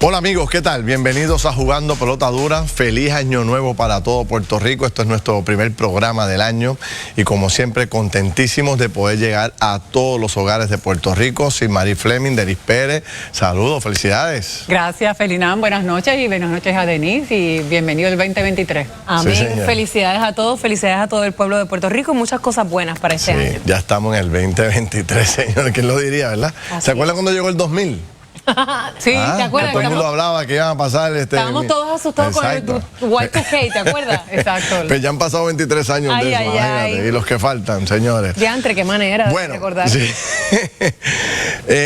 Hola amigos, ¿qué tal? Bienvenidos a Jugando Pelota Dura. Feliz año nuevo para todo Puerto Rico. Esto es nuestro primer programa del año y como siempre contentísimos de poder llegar a todos los hogares de Puerto Rico. Sin Marí Fleming, Denis Pérez. Saludos, felicidades. Gracias, Felinán. Buenas noches y buenas noches a Denise y bienvenido el 2023. Amén. Sí, felicidades a todos, felicidades a todo el pueblo de Puerto Rico. Muchas cosas buenas para este año. Ya estamos en el 2023, señor. ¿Quién lo diría, verdad? Así ¿Se acuerdan cuando llegó el 2000? Sí, ¿te acuerdas? Todo el mundo hablaba que iban a pasar. Estábamos todos asustados Exacto. con el Y2K, ¿te acuerdas? Exacto. Pues ya han pasado 23 años Ay, de eso, ay, imagínate. ay. Y los que faltan, señores. Diantre, qué manera de recordar. Sí.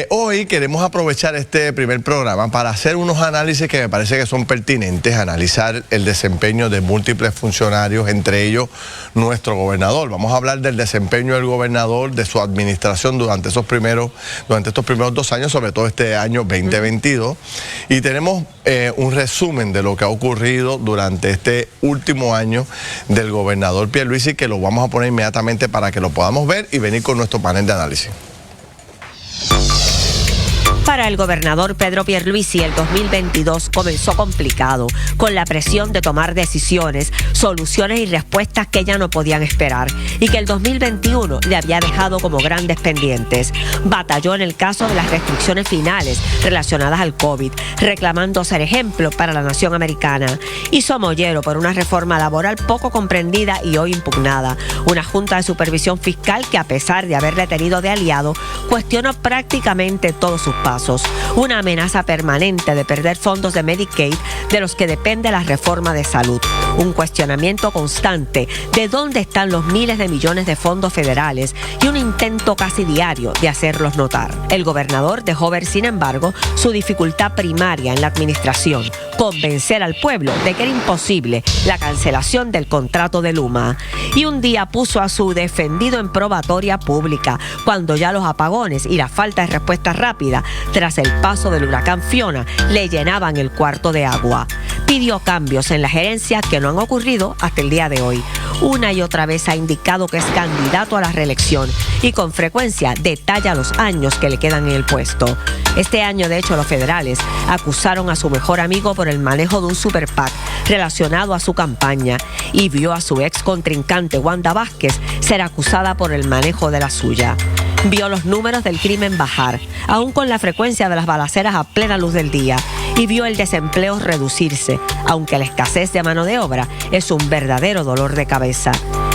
Hoy queremos aprovechar este primer programa para hacer unos análisis que me parece que son pertinentes, analizar el desempeño de múltiples funcionarios, entre ellos nuestro gobernador. Vamos a hablar del desempeño del gobernador, de su administración durante estos primeros 2 años, sobre todo este año 2022. Y tenemos un resumen de lo que ha ocurrido durante este último año del gobernador Pierluisi, que lo vamos a poner inmediatamente para que lo podamos ver y venir con nuestro panel de análisis. Para el gobernador Pedro Pierluisi, el 2022 comenzó complicado, con la presión de tomar decisiones, soluciones y respuestas que ya no podían esperar, y que el 2021 le había dejado como grandes pendientes. Batalló en el caso de las restricciones finales relacionadas al COVID, reclamando ser ejemplo para la nación americana. Hizo mollero por una reforma laboral poco comprendida y hoy impugnada, una junta de supervisión fiscal que, a pesar de haberle tenido de aliado, cuestionó prácticamente todos sus pasos. Una amenaza permanente de perder fondos de Medicaid de los que depende la reforma de salud. Un cuestionamiento constante de dónde están los miles de millones de fondos federales y un intento casi diario de hacerlos notar. El gobernador dejó ver, sin embargo, su dificultad primaria en la administración: convencer al pueblo de que era imposible la cancelación del contrato de Luma. Y un día puso a su defendido en probatoria pública, cuando ya los apagones y la falta de respuesta rápida tras el paso del huracán Fiona le llenaban el cuarto de agua. Pidió cambios en la gerencia que no han ocurrido hasta el día de hoy. Una y otra vez ha indicado que es candidato a la reelección y con frecuencia detalla los años que le quedan en el puesto. Este año, de hecho, los federales acusaron a su mejor amigo por el manejo de un super PAC relacionado a su campaña y vio a su ex contrincante Wanda Vázquez ser acusada por el manejo de la suya. Vio los números del crimen bajar, aún con la frecuencia de las balaceras a plena luz del día, y vio el desempleo reducirse, aunque la escasez de mano de obra es un verdadero dolor de cabeza.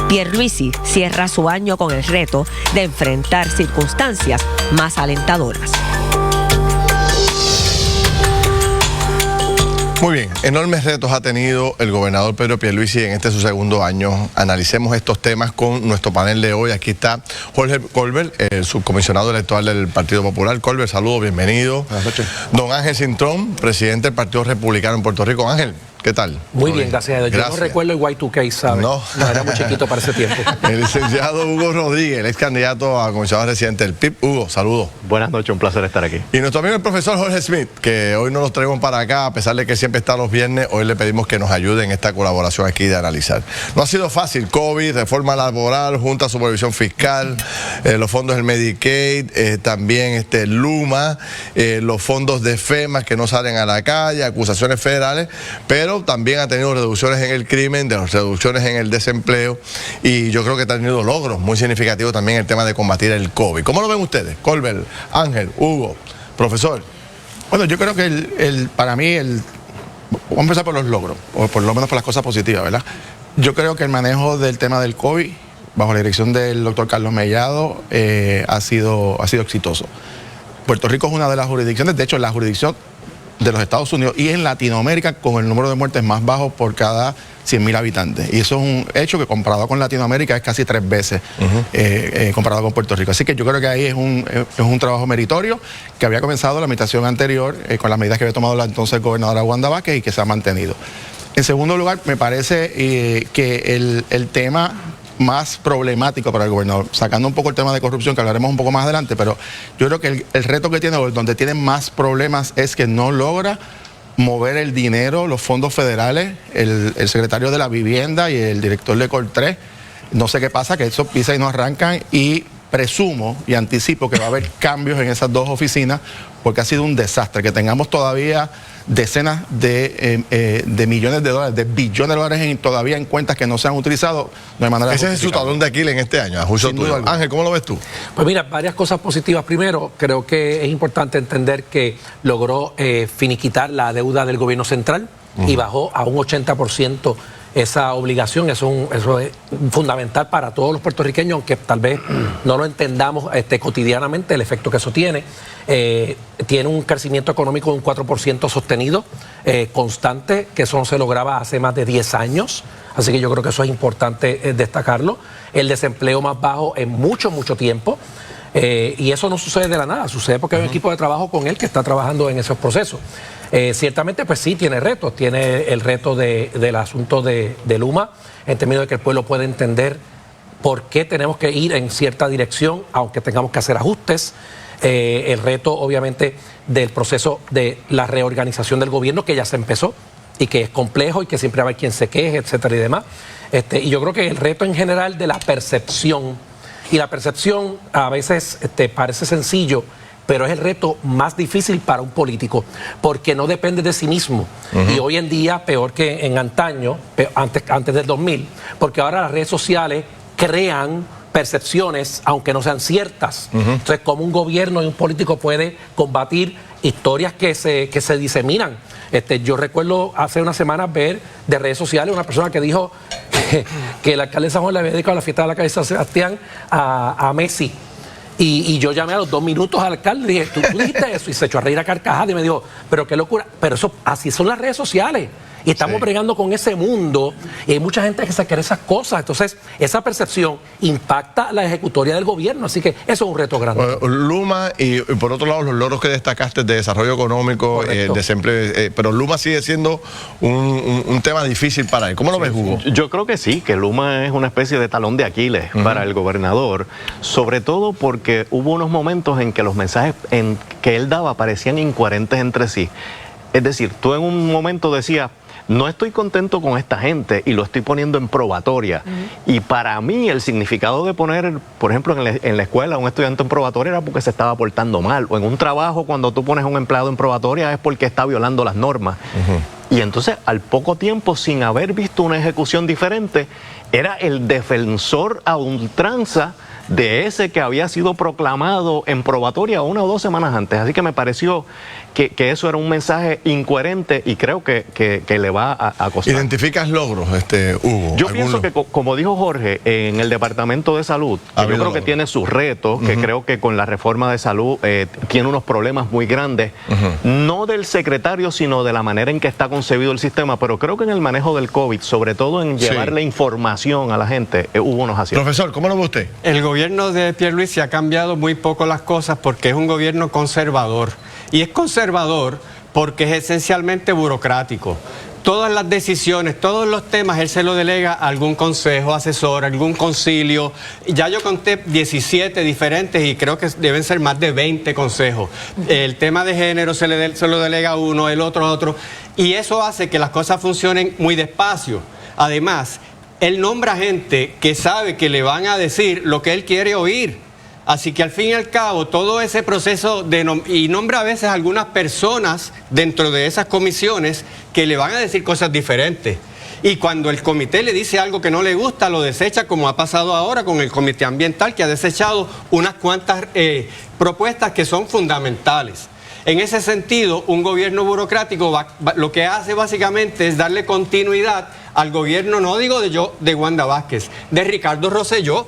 Pierluisi cierra su año con el reto de enfrentar circunstancias más alentadoras. Muy bien, enormes retos ha tenido el gobernador Pedro Pierluisi en este su segundo año. Analicemos estos temas con nuestro panel de hoy. Aquí está Jorge Colbert, el subcomisionado electoral del Partido Popular. Colbert, saludos, bienvenido. Buenas noches. Don Ángel Cintrón, presidente del Partido Republicano en Puerto Rico. Ángel, ¿qué tal? Muy bien, gracias a Dios. Yo no recuerdo el Y2K, ¿sabes? No. Era muy chiquito para ese tiempo. El licenciado Hugo Rodríguez, el ex candidato a comisionado residente del PIB. Hugo, saludos. Buenas noches, un placer estar aquí. Y nuestro amigo el profesor Jorge Smith, que hoy no los traemos para acá, a pesar de que siempre está los viernes, hoy le pedimos que nos ayude en esta colaboración aquí de analizar. No ha sido fácil: COVID, reforma laboral, Junta de Supervisión Fiscal, los fondos del Medicaid, también Luma, los fondos de FEMA que no salen a la calle, acusaciones federales, pero también ha tenido reducciones en el crimen, de las reducciones en el desempleo, y yo creo que ha tenido logros muy significativos también en el tema de combatir el COVID. ¿Cómo lo ven ustedes? Colbert, Ángel, Hugo, profesor. Bueno, yo creo que para mí vamos a empezar por los logros, o por lo menos por las cosas positivas, ¿verdad? Yo creo que el manejo del tema del COVID, bajo la dirección del doctor Carlos Mellado, ha sido exitoso. Puerto Rico es una de las jurisdicciones, de hecho, la jurisdicción de los Estados Unidos y en Latinoamérica con el número de muertes más bajo por cada 100.000 habitantes. Y eso es un hecho que, comparado con Latinoamérica, es casi 3 veces comparado con Puerto Rico. Así que yo creo que ahí es un trabajo meritorio que había comenzado la administración anterior con las medidas que había tomado la entonces gobernadora Wanda Vázquez y que se ha mantenido. En segundo lugar, me parece que el tema más problemático para el gobernador, sacando un poco el tema de corrupción, que hablaremos un poco más adelante, pero yo creo que el reto que tiene, o donde tiene más problemas, es que no logra mover el dinero, los fondos federales. El secretario de la Vivienda y el director de Col 3, no sé qué pasa, que eso pisa y no arrancan, y presumo y anticipo que va a haber cambios en esas dos oficinas porque ha sido un desastre. Que tengamos todavía decenas de millones de dólares, de billones de dólares todavía en cuentas que no se han utilizado, no hay manera de Ese es su talón de Aquiles en este año, a juicio tuyo. Ángel, ¿cómo lo ves tú? Pues mira, varias cosas positivas. Primero, creo que es importante entender que logró finiquitar la deuda del gobierno central y bajó a un 80% esa obligación. Eso es fundamental para todos los puertorriqueños, aunque tal vez no lo entendamos cotidianamente el efecto que eso tiene. Tiene un crecimiento económico de un 4% sostenido, constante, que eso no se lograba hace más de 10 años. Así que yo creo que eso es importante destacarlo. El desempleo más bajo en mucho tiempo. Y eso no sucede de la nada, sucede porque hay un equipo de trabajo con él que está trabajando en esos procesos. Ciertamente, pues sí, tiene retos. Tiene el reto del asunto de Luma, en términos de que el pueblo puede entender por qué tenemos que ir en cierta dirección, aunque tengamos que hacer ajustes. El reto, obviamente, del proceso de la reorganización del gobierno, que ya se empezó y que es complejo y que siempre va a haber quien se queje, etcétera y demás. Y yo creo que el reto en general de la percepción, y la percepción a veces parece sencillo, pero es el reto más difícil para un político, porque no depende de sí mismo. Y hoy en día, peor que en antaño, antes del 2000, porque ahora las redes sociales crean percepciones, aunque no sean ciertas. Entonces, ¿cómo un gobierno y un político puede combatir historias que se diseminan? Yo recuerdo hace unas semanas ver de redes sociales una persona que dijo que el alcalde de San Juan le había dedicado la fiesta de la calle San Sebastián a Messi. Y yo llamé a los 2 minutos al alcalde y dije, ¿tú dijiste eso? Y se echó a reír a carcajadas y me dijo, pero qué locura. Pero eso, así son las redes sociales. Y estamos bregando con ese mundo y hay mucha gente que se quiere esas cosas. Entonces, esa percepción impacta la ejecutoria del gobierno. Así que eso es un reto grande. Luma y por otro lado los logros que destacaste de desarrollo económico, desempleo, pero Luma sigue siendo un tema difícil para él. ¿Cómo lo ves, Hugo? Yo creo que sí, que Luma es una especie de talón de Aquiles para el gobernador, sobre todo porque hubo unos momentos en que los mensajes que él daba parecían incoherentes entre sí. Es decir, tú en un momento decías, no estoy contento con esta gente y lo estoy poniendo en probatoria. Y para mí el significado de poner, por ejemplo, en la escuela a un estudiante en probatoria era porque se estaba portando mal. O en un trabajo, cuando tú pones a un empleado en probatoria es porque está violando las normas. Y entonces, al poco tiempo, sin haber visto una ejecución diferente, era el defensor a ultranza de ese que había sido proclamado en probatoria 1 o 2 semanas antes. Así que me pareció que eso era un mensaje incoherente y creo que le va a costar. ¿Identificas logros, Hugo? Yo pienso que, como dijo Jorge, en el Departamento de Salud, yo creo que tiene sus retos, que creo que con la reforma de salud tiene unos problemas muy grandes, no del secretario, sino de la manera en que está concebido el sistema, pero creo que en el manejo del COVID, sobre todo en llevarle información a la gente, hubo unos aciertos. Profesor, ¿cómo lo ve usted? El gobierno de Pierluisi ha cambiado muy poco las cosas porque es un gobierno conservador. Y es conservador porque es esencialmente burocrático. Todas las decisiones, todos los temas, él se lo delega a algún consejo asesor, algún concilio. Ya yo conté 17 diferentes y creo que deben ser más de 20 consejos. El tema de género se lo delega a uno, el otro a otro. Y eso hace que las cosas funcionen muy despacio. Además, él nombra gente que sabe que le van a decir lo que él quiere oír. Así que al fin y al cabo, todo ese proceso y nombra a veces algunas personas dentro de esas comisiones que le van a decir cosas diferentes. Y cuando el comité le dice algo que no le gusta, lo desecha, como ha pasado ahora con el comité ambiental, que ha desechado unas cuantas propuestas que son fundamentales. En ese sentido, un gobierno burocrático lo que hace básicamente es darle continuidad al gobierno, no digo de Wanda Vázquez, de Ricardo Rosselló.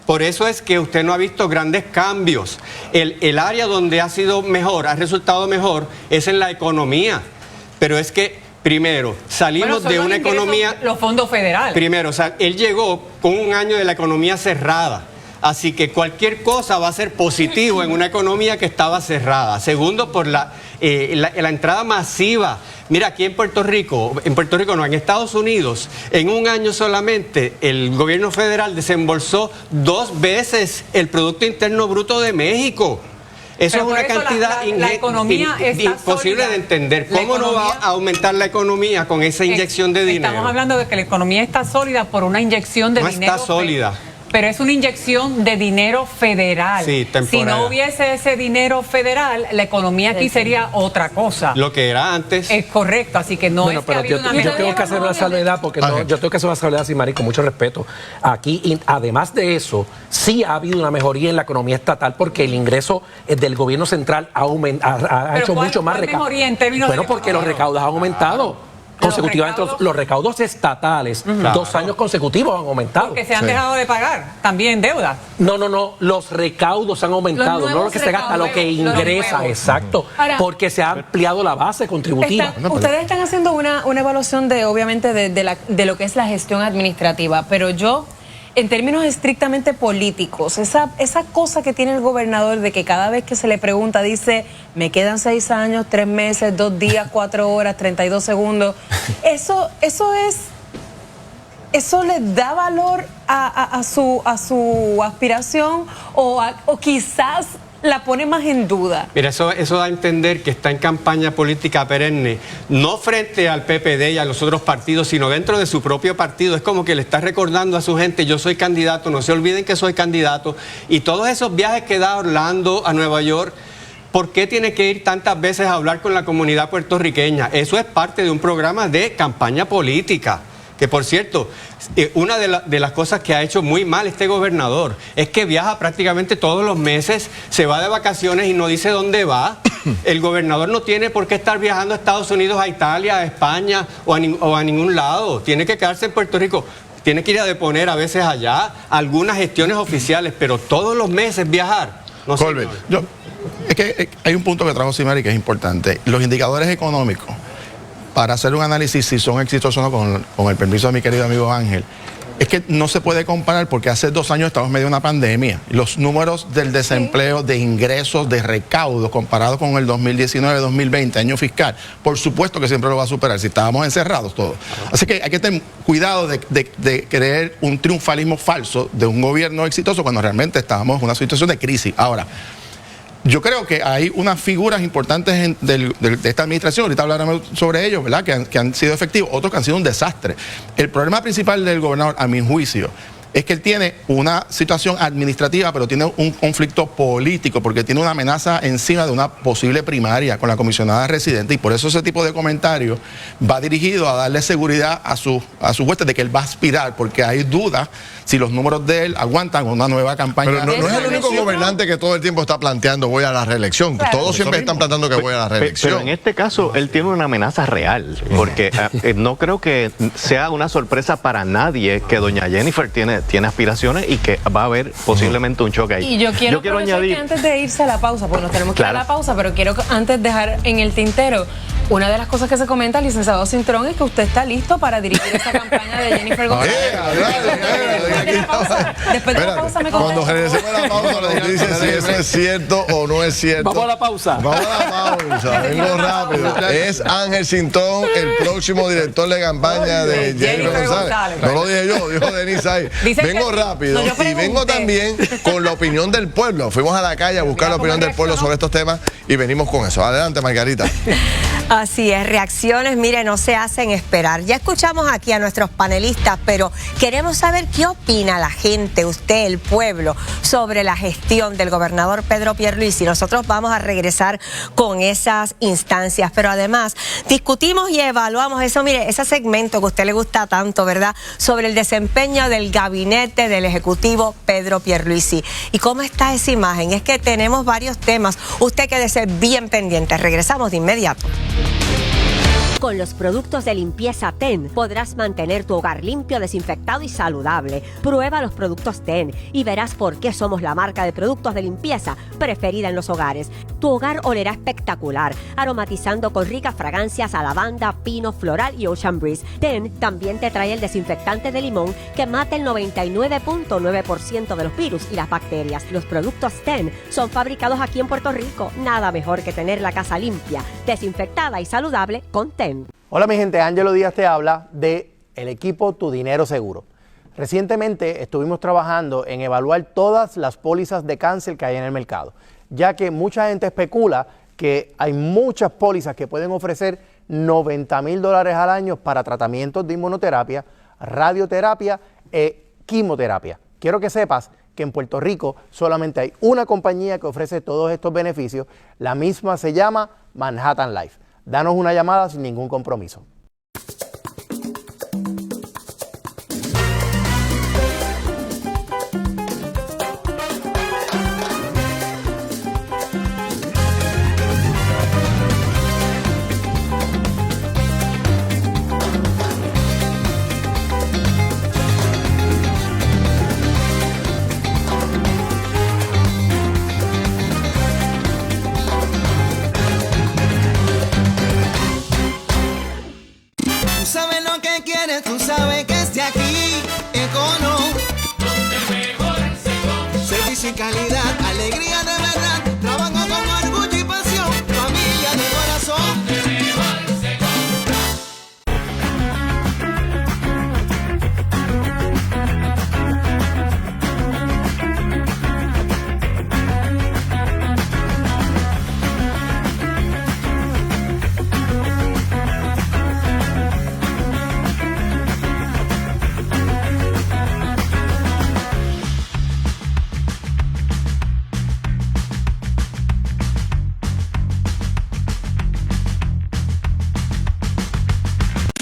Por eso es que usted no ha visto grandes cambios. El área donde ha sido mejor, ha resultado mejor, es en la economía. Pero es que, primero, salimos de una economía... Los fondos federales. Primero, o sea, él llegó con un año de la economía cerrada. Así que cualquier cosa va a ser positivo en una economía que estaba cerrada. Segundo, por la entrada masiva. Mira, aquí en Puerto Rico no, en Estados Unidos, en un año solamente el gobierno federal desembolsó 2 veces el Producto Interno Bruto de México. Eso es una cantidad imposible de entender. ¿Cómo no va a aumentar la economía con esa inyección de dinero? Estamos hablando de que la economía está sólida por una inyección de dinero. No está sólida. pero es una inyección de dinero federal. Sí, si temporera. no hubiese ese dinero federal, la economía aquí sería otra cosa. Lo que era antes. Es correcto, así que no Bueno, es que ha pero habido yo una tengo que hacer una salvedad porque yo tengo que hacer una salvedad, sí, Mari, con mucho respeto. Aquí, además de eso, sí ha habido una mejoría en la economía estatal porque el ingreso del gobierno central ha hecho mucho más recaudos. Bueno, porque los recaudos han aumentado. Consecutivamente, los recaudos estatales, 2 años consecutivos han aumentado. Porque se han dejado de pagar también deuda. No, los recaudos han aumentado, no lo que se gasta, lo que ingresa, exacto, Ahora, porque se ha ampliado la base contributiva. Ustedes están haciendo una evaluación obviamente, de lo que es la gestión administrativa, pero yo, en términos estrictamente políticos, esa cosa que tiene el gobernador de que cada vez que se le pregunta dice, me quedan 6 años, 3 meses, 2 días, 4 horas, 32 segundos, eso le da valor a su aspiración o quizás la pone más en duda. Mira, eso da a entender que está en campaña política perenne, no frente al PPD y a los otros partidos, sino dentro de su propio partido. Es como que le está recordando a su gente, yo soy candidato, no se olviden que soy candidato. Y todos esos viajes que da a Orlando, a Nueva York, ¿por qué tiene que ir tantas veces a hablar con la comunidad puertorriqueña? Eso es parte de un programa de campaña política. Que por cierto, una de las cosas que ha hecho muy mal este gobernador es que viaja prácticamente todos los meses, se va de vacaciones y no dice dónde va. El gobernador no tiene por qué estar viajando a Estados Unidos, a Italia, a España o a ningún lado. Tiene que quedarse en Puerto Rico. Tiene que ir a deponer a veces allá algunas gestiones oficiales, pero todos los meses viajar. No sé. Colbert, Es que hay un punto que trajo Simari que es importante. Los indicadores económicos, para hacer un análisis si son exitosos o no, con el permiso de mi querido amigo Ángel, es que no se puede comparar porque hace 2 años estamos en medio de una pandemia. Los números del desempleo, de ingresos, de recaudos, comparados con el 2019-2020, año fiscal, por supuesto que siempre lo va a superar si estábamos encerrados todos. Así que hay que tener cuidado de creer un triunfalismo falso de un gobierno exitoso cuando realmente estábamos en una situación de crisis. Ahora, yo creo que hay unas figuras importantes de esta administración, ahorita hablaremos sobre ellos, ¿verdad? Que han sido efectivos, otros que han sido un desastre. El problema principal del gobernador, a mi juicio, es que él tiene una situación administrativa, pero tiene un conflicto político, porque tiene una amenaza encima de una posible primaria con la comisionada residente, y por eso ese tipo de comentarios va dirigido a darle seguridad a sus huestes de que él va a aspirar, porque hay dudas si los números de él aguantan una nueva campaña. Pero no es el único gobernante que todo el tiempo está planteando voy a la reelección. Claro. Todos siempre están planteando que voy a la reelección. Pero en este caso él tiene una amenaza real, porque no creo que sea una sorpresa para nadie que doña Jennifer tiene aspiraciones y que va a haber posiblemente un choque ahí. Y yo quiero añadir que antes de irse a la pausa, porque nos tenemos que ir a la pausa, pero quiero antes dejar en el tintero, una de las cosas que se comenta, licenciado Cintrón, es que usted está listo para dirigir esta campaña de Jennifer González. Después de la pausa me contesta. Cuando regresemos a la pausa nos dice si eso es cierto o no es cierto. Vamos a la pausa. Vamos a la pausa, vengo rápido. Es Ángel Cintrón, el próximo director de campaña de Jennifer González. No lo dije yo, dijo Denise ahí. Vengo rápido y vengo también con la opinión del pueblo. Fuimos a la calle a buscar la opinión del pueblo sobre estos temas y venimos con eso. Adelante, Margarita. Así es, reacciones, mire, no se hacen esperar. Ya escuchamos aquí a nuestros panelistas, pero queremos saber qué opina la gente, usted, el pueblo, sobre la gestión del gobernador Pedro Pierluisi. Nosotros vamos a regresar con esas instancias, pero además discutimos y evaluamos eso, mire, ese segmento que a usted le gusta tanto, ¿verdad?, sobre el desempeño del gabinete del Ejecutivo Pedro Pierluisi. ¿Y cómo está esa imagen? Es que tenemos varios temas. Usted quédese bien pendiente. Regresamos de inmediato. Con los productos de limpieza TEN podrás mantener tu hogar limpio, desinfectado y saludable. Prueba los productos TEN y verás por qué somos la marca de productos de limpieza preferida en los hogares. Tu hogar olerá espectacular, aromatizando con ricas fragancias a lavanda, pino, floral y ocean breeze. TEN también te trae el desinfectante de limón que mata el 99.9% de los virus y las bacterias. Los productos TEN son fabricados aquí en Puerto Rico. Nada mejor que tener la casa limpia, desinfectada y saludable con TEN. Hola mi gente, Ángelo Díaz te habla de el equipo Tu Dinero Seguro. Recientemente estuvimos trabajando en evaluar todas las pólizas de cáncer que hay en el mercado, ya que mucha gente especula que hay muchas pólizas que pueden ofrecer $90,000 al año para tratamientos de inmunoterapia, radioterapia e quimioterapia. Quiero que sepas que en Puerto Rico solamente hay una compañía que ofrece todos estos beneficios. La misma se llama Manhattan Life. Danos una llamada sin ningún compromiso. Tú sabes que es de aquí, Econo. Donde mejor se servicio y calidad, alegría de verdad, trabajo con orgullo y pasión, familia de corazón. Donde mejor se compra.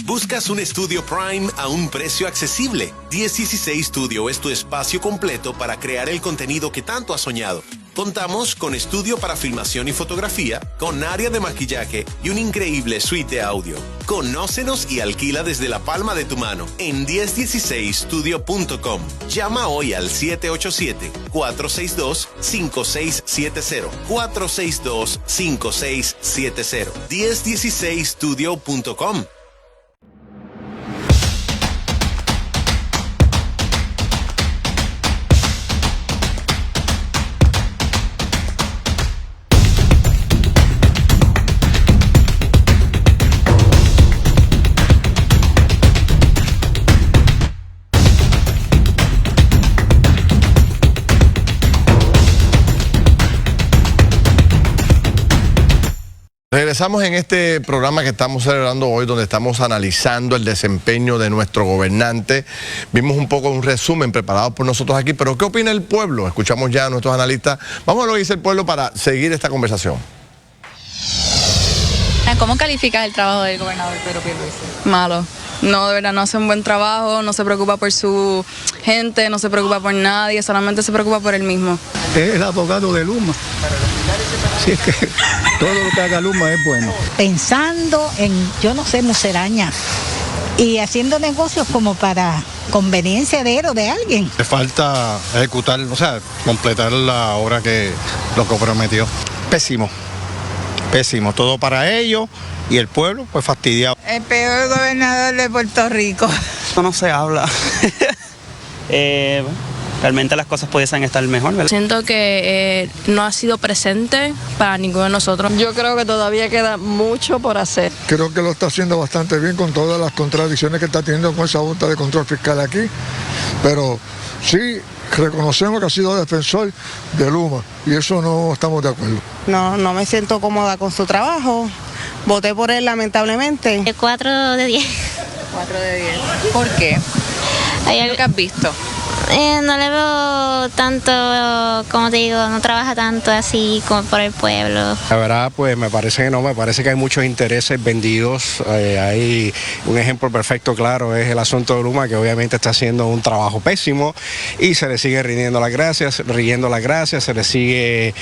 ¿Buscas un estudio Prime a un precio accesible? 1016 Studio es tu espacio completo para crear el contenido que tanto has soñado. Contamos con estudio para filmación y fotografía, con área de maquillaje y un increíble suite de audio. Conócenos y alquila desde la palma de tu mano en 1016studio.com. Llama hoy al 787-462-5670. 462-5670. 1016studio.com. Regresamos en este programa que estamos celebrando hoy, donde estamos analizando el desempeño de nuestro gobernante. Vimos un poco un resumen preparado por nosotros aquí, pero ¿qué opina el pueblo? Escuchamos ya a nuestros analistas. Vamos a lo que dice el pueblo para seguir esta conversación. ¿Cómo calificas el trabajo del gobernador Pedro Pierluisi? Malo. No, de verdad, no hace un buen trabajo, no se preocupa por su gente, no se preocupa por nadie, solamente se preocupa por él mismo. Es el abogado de Luma. Sí, es que todo lo que haga Luma es bueno. Pensando en, yo no sé, musaraña y haciendo negocios como para conveniencia de él o de alguien. Le falta ejecutar, o sea, completar la obra que lo que prometió. Pésimo, pésimo, todo para ellos y el pueblo pues fastidiado. El peor gobernador de Puerto Rico. Eso no se habla. Realmente las cosas pudiesen estar mejor, ¿verdad? Siento que no ha sido presente para ninguno de nosotros. Yo creo que todavía queda mucho por hacer. Creo que lo está haciendo bastante bien con todas las contradicciones que está teniendo con esa Junta de Control Fiscal aquí, pero sí reconocemos que ha sido defensor de Luma y eso no estamos de acuerdo. No me siento cómoda con su trabajo. Voté por él lamentablemente. 4 de 10. 4 de 10. ¿Por qué? ¿Qué es lo que has visto? No le veo tanto, como te digo, no trabaja tanto así como por el pueblo. La verdad, pues me parece que no, me parece que hay muchos intereses vendidos. Hay un ejemplo perfecto, claro, es el asunto de Luma, que obviamente está haciendo un trabajo pésimo y se le sigue riendo las gracias, se le sigue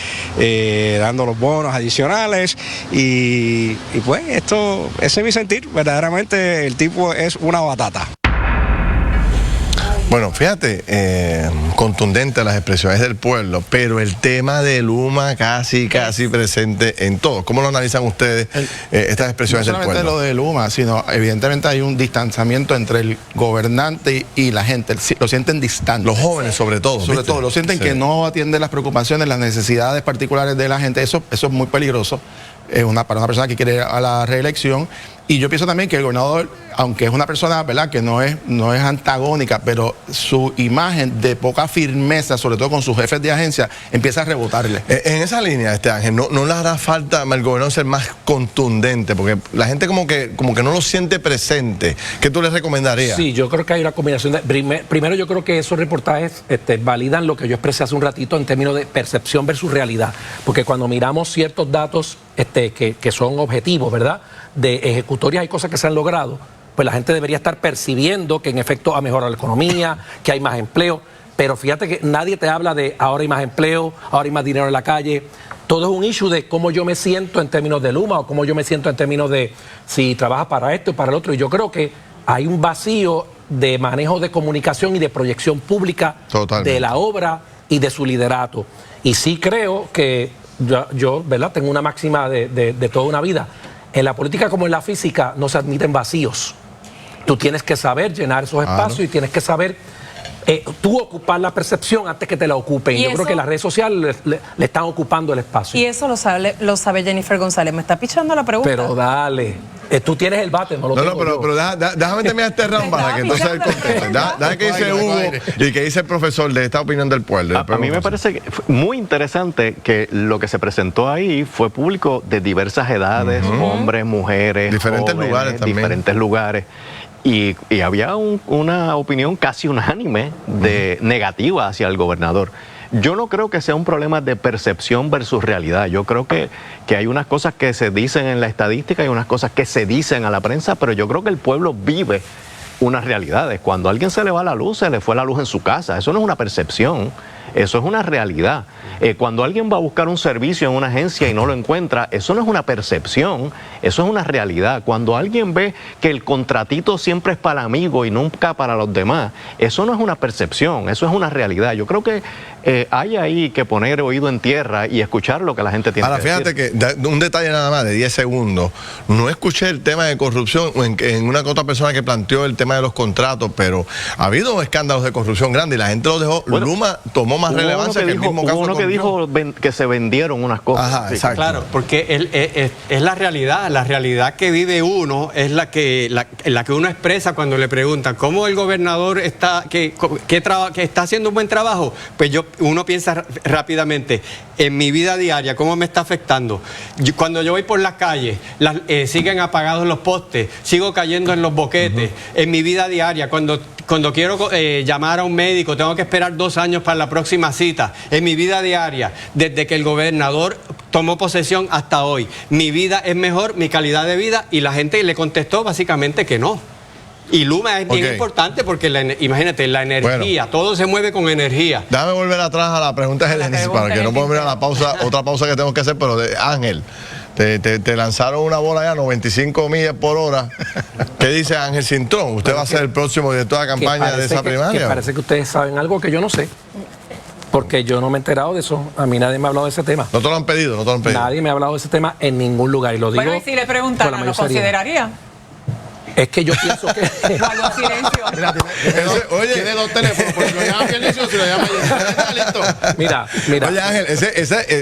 dando los bonos adicionales y pues esto, ese es mi sentir, verdaderamente el tipo es una batata. Bueno, fíjate, contundente las expresiones del pueblo, pero el tema de Luma casi presente en todo. ¿Cómo lo analizan ustedes estas expresiones del pueblo? No solamente lo de Luma, sino evidentemente hay un distanciamiento entre el gobernante y la gente. Lo sienten distante. Los jóvenes sobre todo. Sobre todo, lo sienten que no atiende las preocupaciones, las necesidades particulares de la gente. Eso es muy peligroso para una persona que quiere ir a la reelección. Y yo pienso también que el gobernador, aunque es una persona, ¿verdad?, que no es antagónica, pero su imagen de poca firmeza, sobre todo con sus jefes de agencia, empieza a rebotarle. En esa línea, Ángel, ¿no le hará falta al gobernador ser más contundente? Porque la gente como que no lo siente presente. ¿Qué tú le recomendarías? Sí, yo creo que hay una combinación de... Primero, yo creo que esos reportajes validan lo que yo expresé hace un ratito en términos de percepción versus realidad. Porque cuando miramos ciertos datos que son objetivos, ¿verdad?, de ejecutorias, hay cosas que se han logrado, pues la gente debería estar percibiendo que en efecto ha mejorado la economía, que hay más empleo, pero fíjate que nadie te habla de ahora hay más empleo, ahora hay más dinero en la calle. Todo es un issue de cómo yo me siento en términos de Luma o cómo yo me siento en términos de si trabajas para esto y para el otro. Y yo creo que hay un vacío de manejo de comunicación y de proyección pública de la obra y de su liderato. Y sí creo que yo ¿verdad?, tengo una máxima de toda una vida. En la política como en la física no se admiten vacíos. Tú tienes que saber llenar esos espacios y tienes que saber tú ocupar la percepción antes que te la ocupen. Y yo creo que las redes sociales le están ocupando el espacio. Y eso lo sabe Jennifer González. Me está pichando la pregunta. Pero dale. Tú tienes el bate, no lo tengo yo. Pero déjame terminar este round para que entonces el contexto. Déjame que dice Hugo y que dice el profesor de esta opinión del pueblo. A mí me parece muy interesante que lo que se presentó ahí fue público de diversas edades, hombres, mujeres, diferentes jóvenes, lugares también. Diferentes lugares. Y había una opinión casi unánime de negativa hacia el gobernador. Yo no creo que sea un problema de percepción versus realidad. Yo creo que hay unas cosas que se dicen en la estadística y unas cosas que se dicen a la prensa, pero yo creo que el pueblo vive unas realidades. Cuando a alguien se le va la luz, se le fue la luz en su casa. Eso no es una percepción, eso es una realidad. Cuando alguien va a buscar un servicio en una agencia y no lo encuentra, eso no es una percepción, eso es una realidad. Cuando alguien ve que el contratito siempre es para el amigo y nunca para los demás, eso no es una percepción, eso es una realidad. Yo creo que hay ahí que poner oído en tierra y escuchar lo que la gente tiene que decir. Ahora, fíjate que, un detalle nada más de 10 segundos, no escuché el tema de corrupción en una otra persona que planteó el tema de los contratos, pero ha habido escándalos de corrupción grandes y la gente lo dejó. Bueno, Luma tomó más relevancia que el mismo caso de corrupción. Dijo que se vendieron unas cosas. Ajá, exacto. Claro, porque es la realidad que vive uno, es la que uno expresa cuando le preguntan cómo el gobernador está está haciendo un buen trabajo. Pues uno piensa rápidamente en mi vida diaria, cómo me está afectando. Cuando yo voy por las calles, siguen apagados los postes, sigo cayendo en los boquetes. En mi vida diaria, cuando quiero llamar a un médico, tengo que esperar 2 años para la próxima cita. En mi vida diaria, desde que el gobernador tomó posesión hasta hoy, mi vida es mejor, mi calidad de vida, y la gente le contestó básicamente que no. Y Luma es bien importante porque, imagínate, la energía, todo se mueve con energía. Déjame volver atrás a la pregunta de Genesis para que no podamos ir a la pausa, otra pausa que tenemos que hacer, pero de Ángel. Te lanzaron una bola ya a 95 millas por hora. ¿Qué dice Ángel Cintrón? ¿Usted va a ser el próximo director de campaña de esa primaria? Que parece que ustedes saben algo que yo no sé. Porque yo no me he enterado de eso. A mí nadie me ha hablado de ese tema. ¿No te lo han pedido? ¿No te lo han pedido? Nadie me ha hablado de ese tema en ningún lugar. Y lo digo. Bueno, y si le preguntaran, ¿lo consideraría? Es que yo pienso que... Guardo silencio. Oye, tiene 2 teléfonos, porque lo llama Benicio, si lo llama listo. Mira. Oye, Ángel,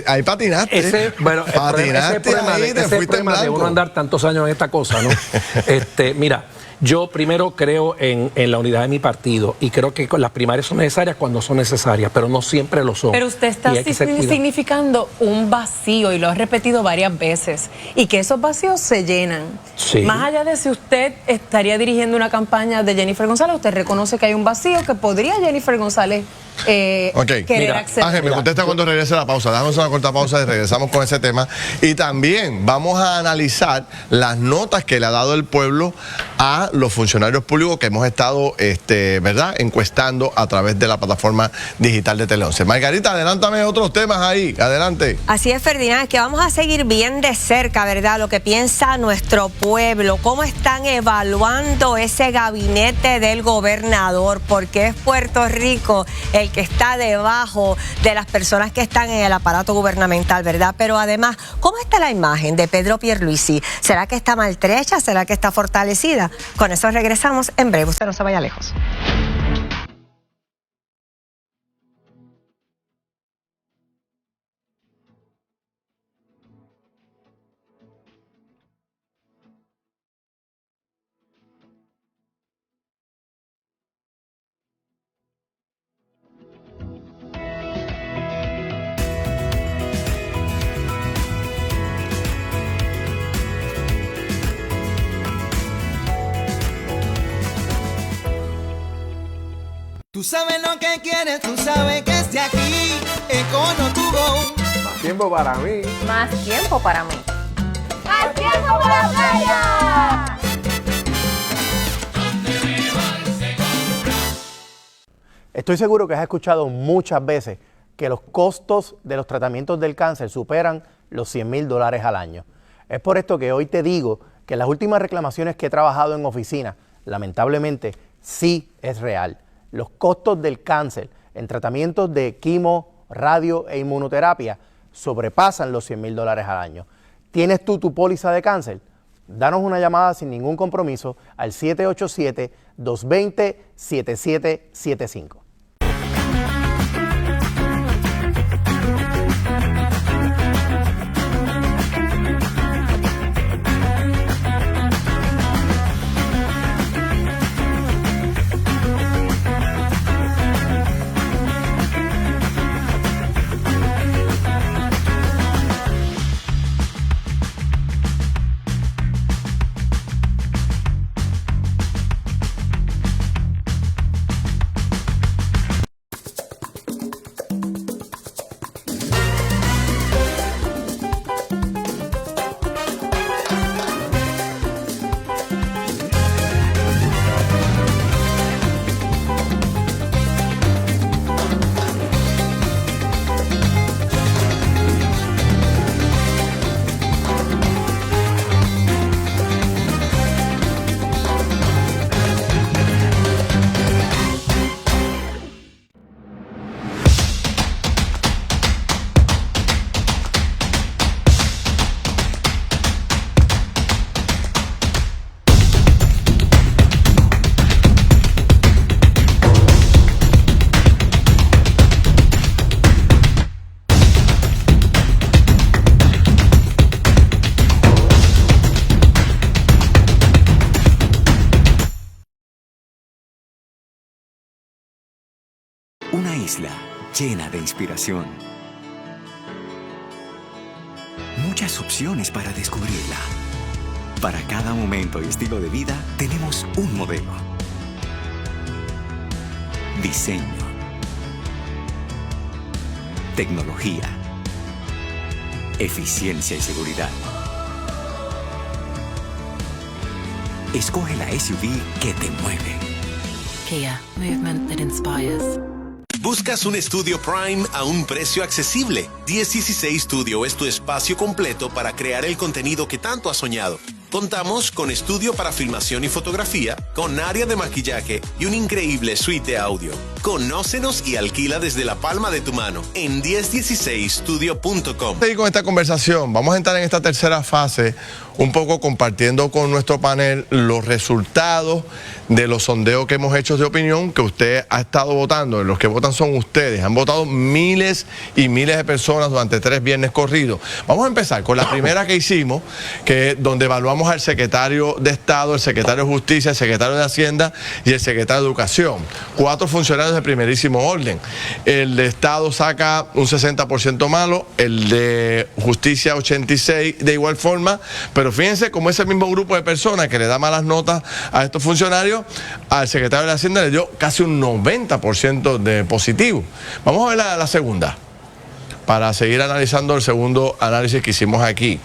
ahí patinaste. Ese problema de uno andar tantos años en esta cosa, ¿no? Mira, yo primero creo en la unidad de mi partido y creo que las primarias son necesarias cuando son necesarias, pero no siempre lo son. Pero usted está significando un vacío y lo ha repetido varias veces y que esos vacíos se llenan. Sí. Más allá de si usted estaría dirigiendo una campaña de Jennifer González, usted reconoce que hay un vacío que podría Jennifer González querer acceder. Ángel, me contesta cuando regrese la pausa. Dejamos una corta pausa y regresamos con ese tema. Y también vamos a analizar las notas que le ha dado el pueblo a los funcionarios públicos que hemos estado, ¿verdad?, encuestando a través de la plataforma digital de Tele 11. Margarita, adelántame otros temas ahí. Adelante. Así es, Ferdinand, es que vamos a seguir bien de cerca, ¿verdad?, lo que piensa nuestro pueblo, cómo están evaluando ese gabinete del gobernador, porque es Puerto Rico el que está debajo de las personas que están en el aparato gubernamental, ¿verdad? Pero además, ¿cómo está la imagen de Pedro Pierluisi? ¿Será que está maltrecha? ¿Será que está fortalecida? Con eso regresamos en breve. Usted no se vaya lejos. Tú sabes lo que quieres, tú sabes que es de aquí. Econo to go. Más tiempo para mí. Más tiempo para mí. ¡Más tiempo para la playa! Estoy seguro que has escuchado muchas veces que los costos de los tratamientos del cáncer superan los $100,000 al año. Es por esto que hoy te digo que las últimas reclamaciones que he trabajado en oficina, lamentablemente, sí es real. Los costos del cáncer en tratamientos de quimo, radio e inmunoterapia sobrepasan los $100,000 al año. ¿Tienes tú tu póliza de cáncer? Danos una llamada sin ningún compromiso al 787-220-7775. Una isla llena de inspiración. Muchas opciones para descubrirla. Para cada momento y estilo de vida tenemos un modelo. Diseño. Tecnología. Eficiencia y seguridad. Escoge la SUV que te mueve. Kia, movement that inspires. ¿Buscas un estudio Prime a un precio accesible? 1016 Studio es tu espacio completo para crear el contenido que tanto has soñado. Contamos con estudio para filmación y fotografía, con área de maquillaje y un increíble suite de audio. Conócenos y alquila desde la palma de tu mano en 1016studio.com. Con esta conversación, vamos a entrar en esta tercera fase, un poco compartiendo con nuestro panel los resultados de los sondeos que hemos hecho de opinión, que usted ha estado votando. Los que votan son ustedes. Han votado miles y miles de personas durante 3 viernes corridos. Vamos a empezar con la primera que hicimos, que es donde evaluamos al secretario de Estado, el secretario de Justicia, el secretario de Hacienda y el secretario de Educación. 4 funcionarios de primerísimo orden. El de Estado saca un 60% malo, el de Justicia 86% de igual forma, pero fíjense cómo ese mismo grupo de personas que le da malas notas a estos funcionarios, al secretario de Hacienda le dio casi un 90% de positivo. Vamos a ver la segunda, para seguir analizando el segundo análisis que hicimos aquí.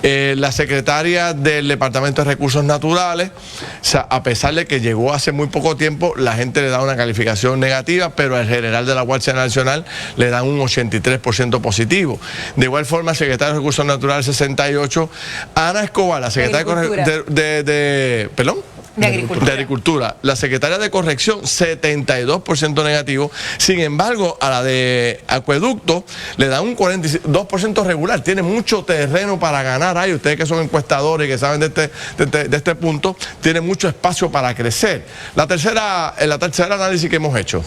La secretaria del Departamento de Recursos Naturales, o sea, a pesar de que llegó hace muy poco tiempo, la gente le da una calificación negativa, pero al general de la Guardia Nacional le dan un 83% positivo. De igual forma, el secretario de Recursos Naturales 68%. Ana Escobar, la secretaria de Agricultura. La secretaria de Corrección, 72% negativo. Sin embargo, a la de Acueducto le dan un 42% regular. Tiene mucho terreno para ganar ahí. Ustedes que son encuestadores y que saben de este punto, tiene mucho espacio para crecer. La tercera análisis que hemos hecho,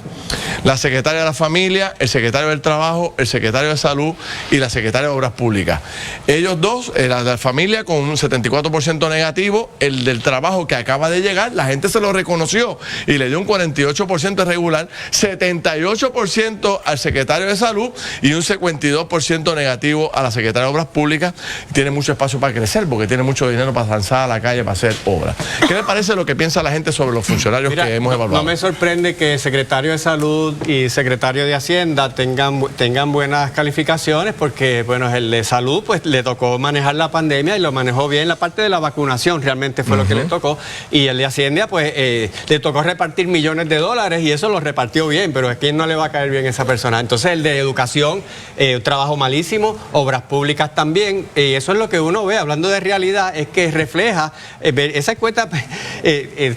la secretaria de la Familia, el secretario del Trabajo, el secretario de Salud y la secretaria de Obras Públicas. Ellos dos, la de la Familia con un 74% negativo, el del Trabajo que acaba de llegar, la gente se lo reconoció y le dio un 48% regular, 78% al secretario de Salud y un 52% negativo a la secretaria de Obras Públicas. Tiene mucho espacio para crecer porque tiene mucho dinero para lanzar a la calle para hacer obras. ¿Qué le parece lo que piensa la gente sobre los funcionarios que hemos evaluado? No me sorprende que el secretario de Salud y secretario de Hacienda tengan buenas calificaciones porque, bueno, el de Salud pues le tocó manejar la pandemia y lo manejó bien. La parte de la vacunación realmente fue lo que le tocó, y el de Hacienda pues le tocó repartir millones de dólares y eso lo repartió bien, pero ¿a quién no le va a caer bien esa persona? Entonces el de Educación, trabajo malísimo, Obras Públicas también, y eso es lo que uno ve, hablando de realidad, es que refleja, esa encuesta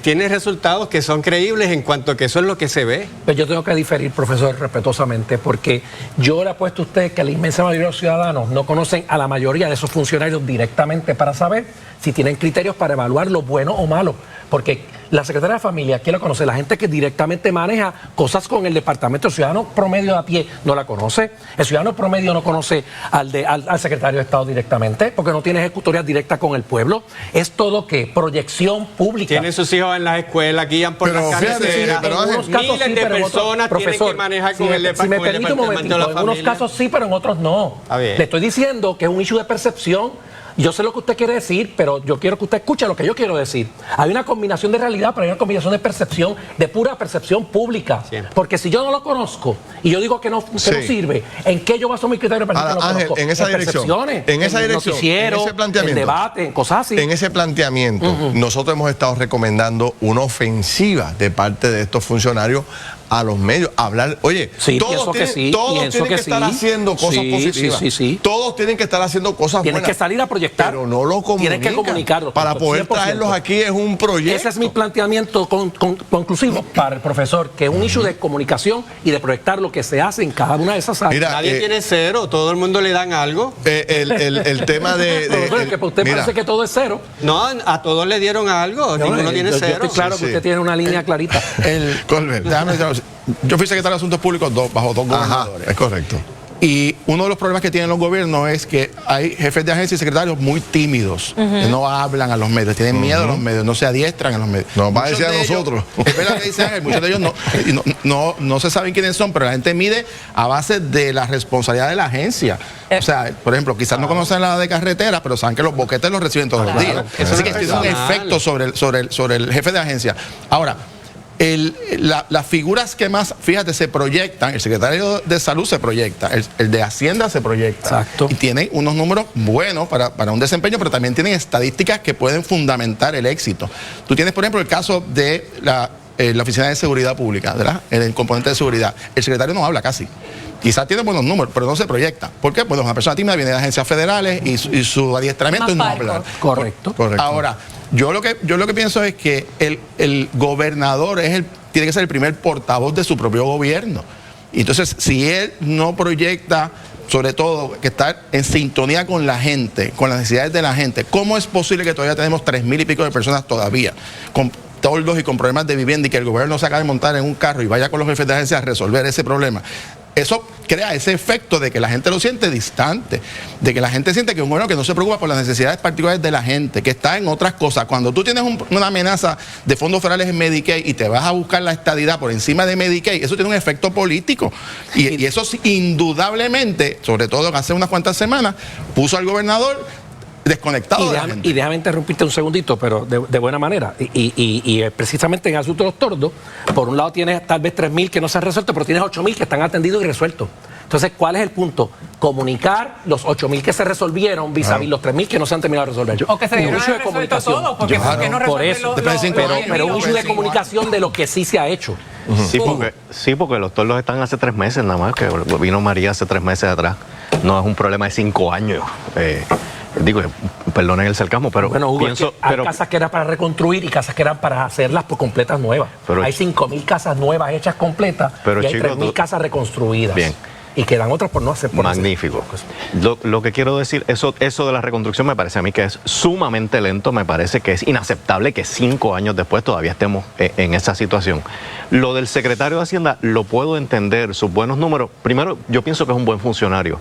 tiene resultados que son creíbles en cuanto a que eso es lo que se ve. Pues yo tengo que diferir, profesor, respetuosamente, porque yo le apuesto a usted que la inmensa mayoría de los ciudadanos no conocen a la mayoría de esos funcionarios directamente para saber si tienen criterios para evaluar lo bueno o malo, porque la Secretaría de Familia, ¿quién la conoce? La gente que directamente maneja cosas con el departamento. El ciudadano promedio de a pie no la conoce. El ciudadano promedio no conoce al secretario de Estado directamente, porque no tiene ejecutoria directa con el pueblo. Es todo que proyección pública. Tienen sus hijos en las escuelas, guían por las carreteras. Miles de personas tienen que manejar con el departamento. Si me permite un momentito, en unos casos sí, pero en otros no. Le estoy diciendo que es un issue de percepción. Yo sé lo que usted quiere decir, pero yo quiero que usted escuche lo que yo quiero decir. Hay una combinación de realidad, pero hay una combinación de percepción, de pura percepción pública. Siempre. Porque si yo no lo conozco y yo digo que no sirve, ¿en qué yo baso mi criterio para decir que no lo conozco? En esa dirección, en ese planteamiento, en debate, en cosas así. En ese planteamiento, nosotros hemos estado recomendando una ofensiva de parte de estos funcionarios a los medios, hablar, oye, todos tienen que estar haciendo cosas positivas, todos tienen que estar haciendo cosas buenas. Tienen que salir a proyectar, pero no lo comunican. Tienen que comunicarlo. Para poder 100%. Traerlos aquí es un proyecto. Ese es mi planteamiento conclusivo para el profesor, que es un issue de comunicación y de proyectar lo que se hace en cada una de esas áreas. Mira, nadie tiene cero, todo el mundo le dan algo. El tema de que para usted parece que todo es cero. No, a todos le dieron algo, ninguno tiene cero. Yo estoy claro que usted tiene una línea clarita. Yo fui secretario de Asuntos Públicos bajo dos gobernadores. Es correcto. Y uno de los problemas que tienen los gobiernos es que hay jefes de agencia y secretarios muy tímidos, que no hablan a los medios, tienen miedo a los medios, no se adiestran a los medios. Nos va a decir a nosotros. Es verdad que dice Ángel, muchos de ellos no se saben quiénes son, pero la gente mide a base de la responsabilidad de la agencia. O sea, por ejemplo, quizás no conocen la de carretera, pero saben que los boquetes los reciben todos los días. Así que tiene un efecto sobre el jefe de agencia. Ahora, las figuras que más, fíjate, se proyectan, el secretario de Salud se proyecta, el de Hacienda se proyecta. Exacto. Y tienen unos números buenos para un desempeño, pero también tienen estadísticas que pueden fundamentar el éxito. Tú tienes, por ejemplo, el caso de la Oficina de Seguridad Pública, ¿verdad? El componente de seguridad. El secretario no habla casi. Quizás tiene buenos números, pero no se proyecta. ¿Por qué? Pues una persona tímida viene de agencias federales y su adiestramiento es no hablar. Correcto. Ahora, yo lo que pienso es que el gobernador tiene que ser el primer portavoz de su propio gobierno. Y entonces, si él no proyecta, sobre todo, que estar en sintonía con la gente, con las necesidades de la gente, ¿cómo es posible que todavía tenemos 3,000 y pico de personas todavía con toldos y con problemas de vivienda y que el gobierno se acabe de montar en un carro y vaya con los jefes de agencia a resolver ese problema? Eso crea ese efecto de que la gente lo siente distante, de que la gente siente que es un gobierno que no se preocupa por las necesidades particulares de la gente, que está en otras cosas. Cuando tú tienes una amenaza de fondos federales en Medicaid y te vas a buscar la estadidad por encima de Medicaid, eso tiene un efecto político. Y eso indudablemente, sobre todo hace unas cuantas semanas, puso al gobernador desconectado. Y déjame interrumpirte un segundito, pero de buena manera. Y precisamente en el asunto de los tordos, por un lado tienes tal vez 3,000 que no se han resuelto, pero tienes 8,000 que están atendidos y resueltos. Entonces, ¿cuál es el punto? Comunicar los 8,000 que se resolvieron vis-a-vis los 3,000 que no se han terminado de resolver. O que se dieron de comunicación. Todo, porque ¿por qué no por eso, pero un issue de comunicación de lo que sí se ha hecho. Sí, porque los tordos están hace 3 meses nada más, que vino María hace 3 meses atrás. No es un problema de 5 años. Digo, perdonen el sarcasmo, pero bueno, Hugo, pienso... Hay casas que eran para reconstruir y casas que eran para hacerlas por completas nuevas. Hay 5,000 casas nuevas hechas completas y hay 3,000 casas reconstruidas. Bien. Y quedan otras por no hacer. Magnífico. Lo que quiero decir, eso de la reconstrucción me parece a mí que es sumamente lento, me parece que es inaceptable que 5 años después todavía estemos en esa situación. Lo del secretario de Hacienda lo puedo entender, sus buenos números. Primero, yo pienso que es un buen funcionario,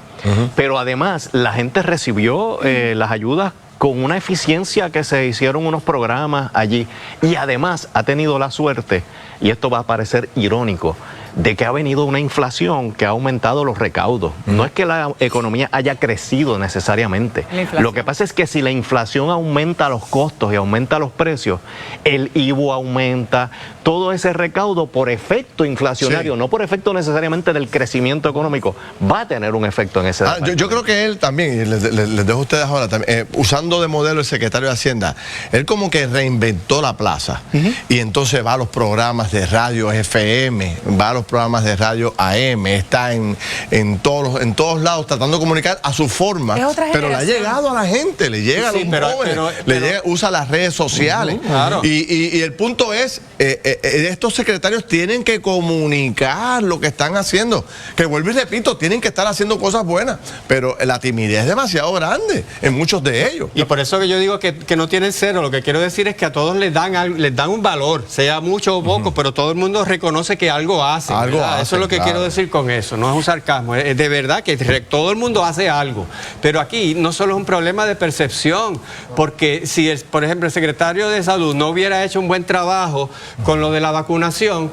pero además la gente recibió las ayudas con una eficiencia que se hicieron unos programas allí, y además ha tenido la suerte, y esto va a parecer irónico, de que ha venido una inflación que ha aumentado los recaudos. No es que la economía haya crecido necesariamente. Lo que pasa es que si la inflación aumenta los costos y aumenta los precios, el IVU aumenta, todo ese recaudo por efecto inflacionario, no por efecto necesariamente del crecimiento económico, va a tener un efecto en ese yo creo que él también, y les dejo a ustedes ahora, también, usando de modelo el secretario de Hacienda, él como que reinventó la plaza, y entonces va a los programas de radio FM, va a los programas de radio AM, está en todos lados tratando de comunicar a su forma, pero le ha llegado a la gente, le llega a los jóvenes, usa las redes sociales. Y el punto es, estos secretarios tienen que comunicar lo que están haciendo, que vuelvo y repito, tienen que estar haciendo cosas buenas, pero la timidez es demasiado grande en muchos de ellos. Y por eso que yo digo que no tienen cero, lo que quiero decir es que a todos les dan un valor, sea mucho o poco, pero todo el mundo reconoce que algo hacen. Eso es lo que quiero decir con eso, no es un sarcasmo, es de verdad que todo el mundo hace algo, pero aquí no solo es un problema de percepción, porque si, por ejemplo, el secretario de Salud no hubiera hecho un buen trabajo con lo de la vacunación,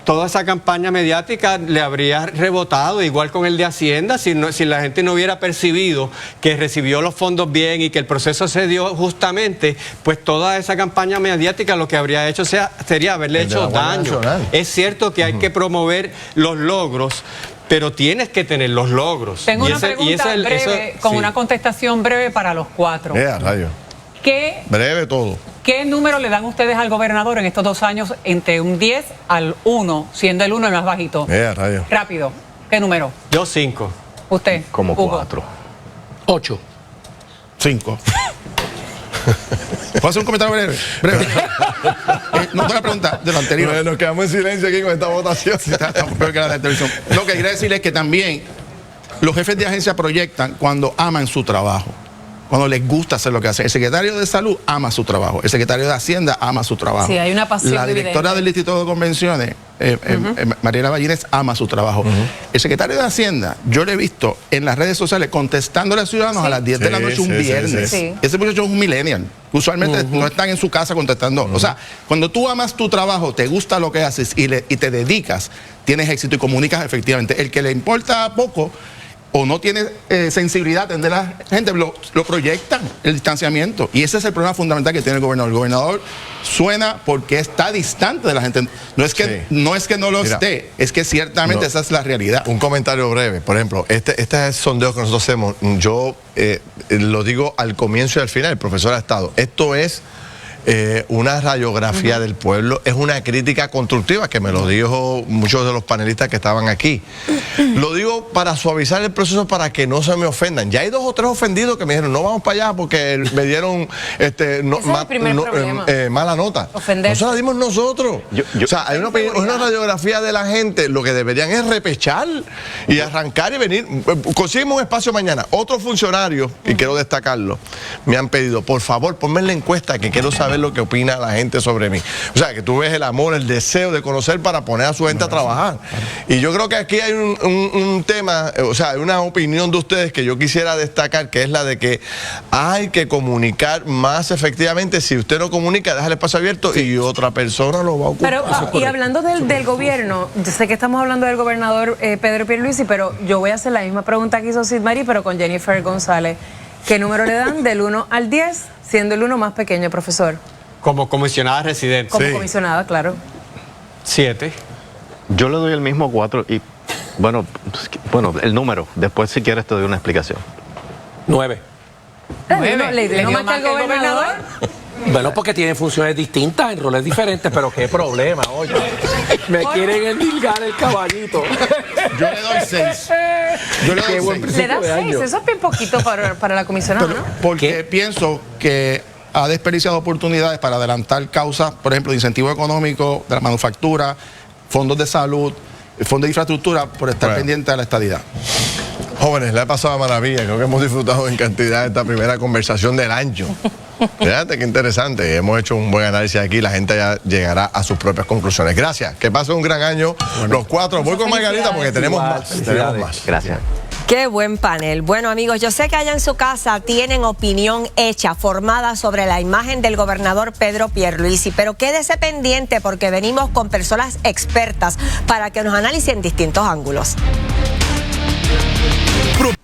toda esa campaña mediática le habría rebotado, igual con el de Hacienda, si la gente no hubiera percibido que recibió los fondos bien y que el proceso se dio justamente, pues toda esa campaña mediática lo que habría hecho sería haberle hecho daño. Es cierto que hay que promover los logros, pero tienes que tener los logros. Tengo una pregunta breve, con una contestación breve para los cuatro. Breve todo. ¿Qué número le dan ustedes al gobernador en estos 2 años entre un 10 al 1, siendo el 1 el más bajito? Rápido. ¿Qué número? Yo 5. ¿Usted? Como Hugo. 4. 8. 5. ¿Puedo hacer un comentario breve? No te la pregunta de lo anterior. Nos quedamos en silencio aquí con esta votación. Peor que la de televisión. Lo que quería decir es que también los jefes de agencia proyectan cuando aman su trabajo, cuando les gusta hacer lo que hacen. El secretario de Salud ama su trabajo, el secretario de Hacienda ama su trabajo. Sí, hay una pasión La directora evidente del Distrito de Convenciones, Mariela Ballines, ama su trabajo. El secretario de Hacienda, yo lo he visto en las redes sociales contestándole a ciudadanos a las 10 de la noche un viernes. Ese muchacho es un millennial. Usualmente no están en su casa contestando. O sea, cuando tú amas tu trabajo, te gusta lo que haces y te dedicas, tienes éxito y comunicas efectivamente. El que le importa poco o no tiene sensibilidad a atender a la gente, lo proyectan, el distanciamiento. Y ese es el problema fundamental que tiene el gobernador. El gobernador suena porque está distante de la gente. No es que no lo esté, es que ciertamente esa es la realidad. Un comentario breve. Por ejemplo, este sondeo que nosotros hacemos, yo lo digo al comienzo y al final, el profesor ha estado. Esto es una radiografía del pueblo, es una crítica constructiva, que me lo dijo muchos de los panelistas que estaban aquí. Lo digo para suavizar el proceso, para que no se me ofendan. Ya hay 2 o 3 ofendidos que me dijeron, no vamos para allá porque me dieron mala nota. Eso la dimos nosotros. O sea, hay una radiografía de la gente. Lo que deberían es repechar y arrancar y venir. Conseguimos un espacio mañana. Otros funcionarios, y quiero destacarlo, me han pedido, por favor, ponme en la encuesta, que quiero saber lo que opina la gente sobre mí. O sea, que tú ves el amor, el deseo de conocer para poner a su gente a trabajar. Y yo creo que aquí hay un tema, o sea, hay una opinión de ustedes que yo quisiera destacar, que es la de que hay que comunicar más efectivamente. Si usted no comunica, deja el espacio abierto y otra persona lo va a ocupar. Pero, y hablando del gobierno, yo sé que estamos hablando del gobernador Pedro Pierluisi, pero yo voy a hacer la misma pregunta que hizo Sid Mari, pero con Jennifer González. ¿Qué número le dan del 1 al 10, siendo el 1 más pequeño, profesor? Como comisionada residente. Como comisionada, claro. 7. Yo le doy el mismo 4 y, bueno, el número. Después, si quieres, te doy una explicación. 9. ¿Le dio más que el gobernador? Bueno, porque tienen funciones distintas, en roles diferentes, pero qué problema, oye. Me quieren endilgar el caballito. Yo le doy 6. Yo le doy 6. Le da 6, eso es bien poquito para la comisionada, ¿no? Porque pienso que ha desperdiciado oportunidades para adelantar causas, por ejemplo, de incentivo económico, de la manufactura, fondos de salud, fondos de infraestructura, por estar pendiente de la estadidad. Jóvenes, le ha pasado a maravilla. Creo que hemos disfrutado en cantidad esta primera conversación del año. Fíjate qué interesante. Hemos hecho un buen análisis aquí. La gente ya llegará a sus propias conclusiones. Gracias. Que pasen un gran año los 4. Voy con Margarita porque tenemos más. Gracias. Qué buen panel. Bueno, amigos, yo sé que allá en su casa tienen opinión hecha, formada sobre la imagen del gobernador Pedro Pierluisi, pero quédese pendiente porque venimos con personas expertas para que nos analicen distintos ángulos.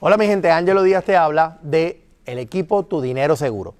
Hola mi gente, Ángelo Díaz te habla de el equipo Tu Dinero Seguro.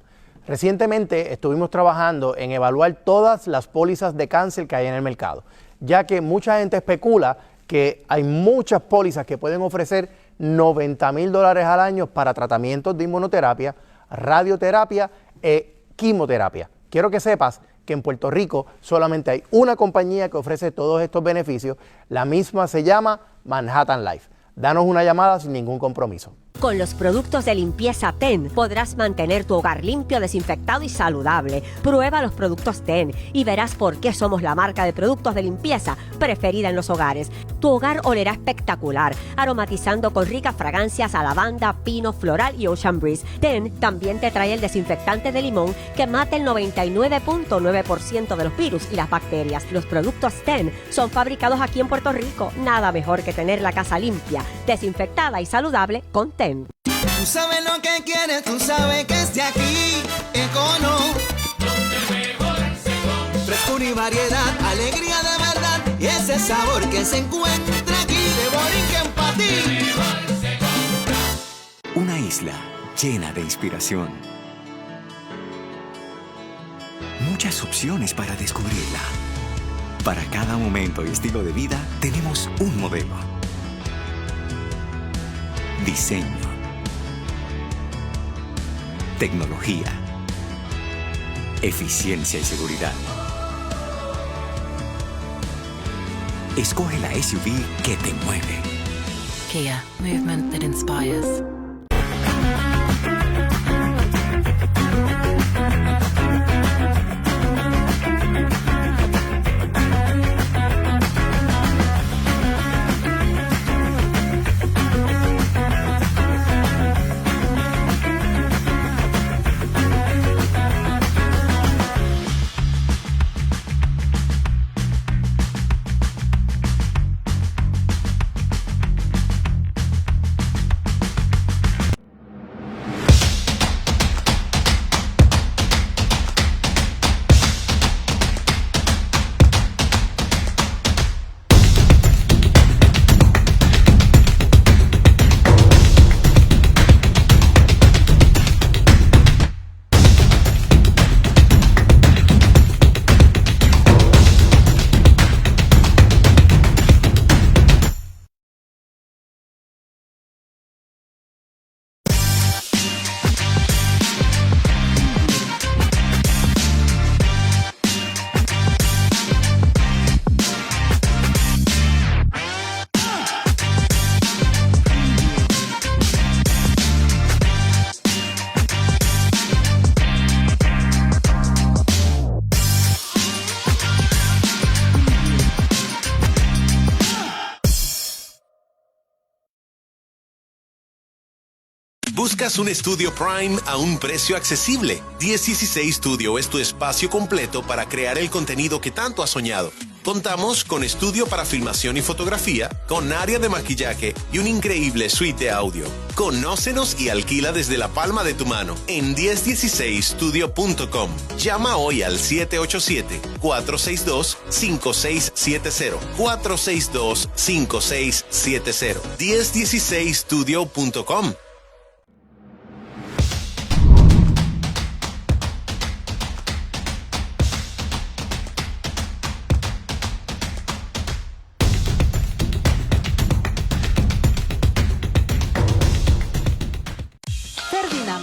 Recientemente estuvimos trabajando en evaluar todas las pólizas de cáncer que hay en el mercado, ya que mucha gente especula que hay muchas pólizas que pueden ofrecer $90,000 al año para tratamientos de inmunoterapia, radioterapia e quimioterapia. Quiero que sepas que en Puerto Rico solamente hay una compañía que ofrece todos estos beneficios. La misma se llama Manhattan Life. Danos una llamada sin ningún compromiso. Con los productos de limpieza TEN podrás mantener tu hogar limpio, desinfectado y saludable. Prueba los productos TEN y verás por qué somos la marca de productos de limpieza preferida en los hogares. Tu hogar olerá espectacular, aromatizando con ricas fragancias a lavanda, pino, floral y ocean breeze. TEN también te trae el desinfectante de limón que mata el 99.9% de los virus y las bacterias. Los productos TEN son fabricados aquí en Puerto Rico. Nada mejor que tener la casa limpia, desinfectada y saludable con TEN. Tú sabes lo que quieres, tú sabes que es de aquí. Econo, donde mejor se come. Frescura y variedad, alegría de verdad. Y ese sabor que se encuentra aquí. De Borinquen para ti. Una isla llena de inspiración. Muchas opciones para descubrirla. Para cada momento y estilo de vida tenemos un modelo. Diseño, tecnología, eficiencia y seguridad. Escoge la SUV que te mueve. Kia, movement that inspires. ¿Buscas un estudio Prime a un precio accesible? 1016 Studio es tu espacio completo para crear el contenido que tanto has soñado. Contamos con estudio para filmación y fotografía, con área de maquillaje y un increíble suite de audio. Conócenos y alquila desde la palma de tu mano en 1016studio.com. Llama hoy al 787-462-5670. 462-5670. 1016studio.com.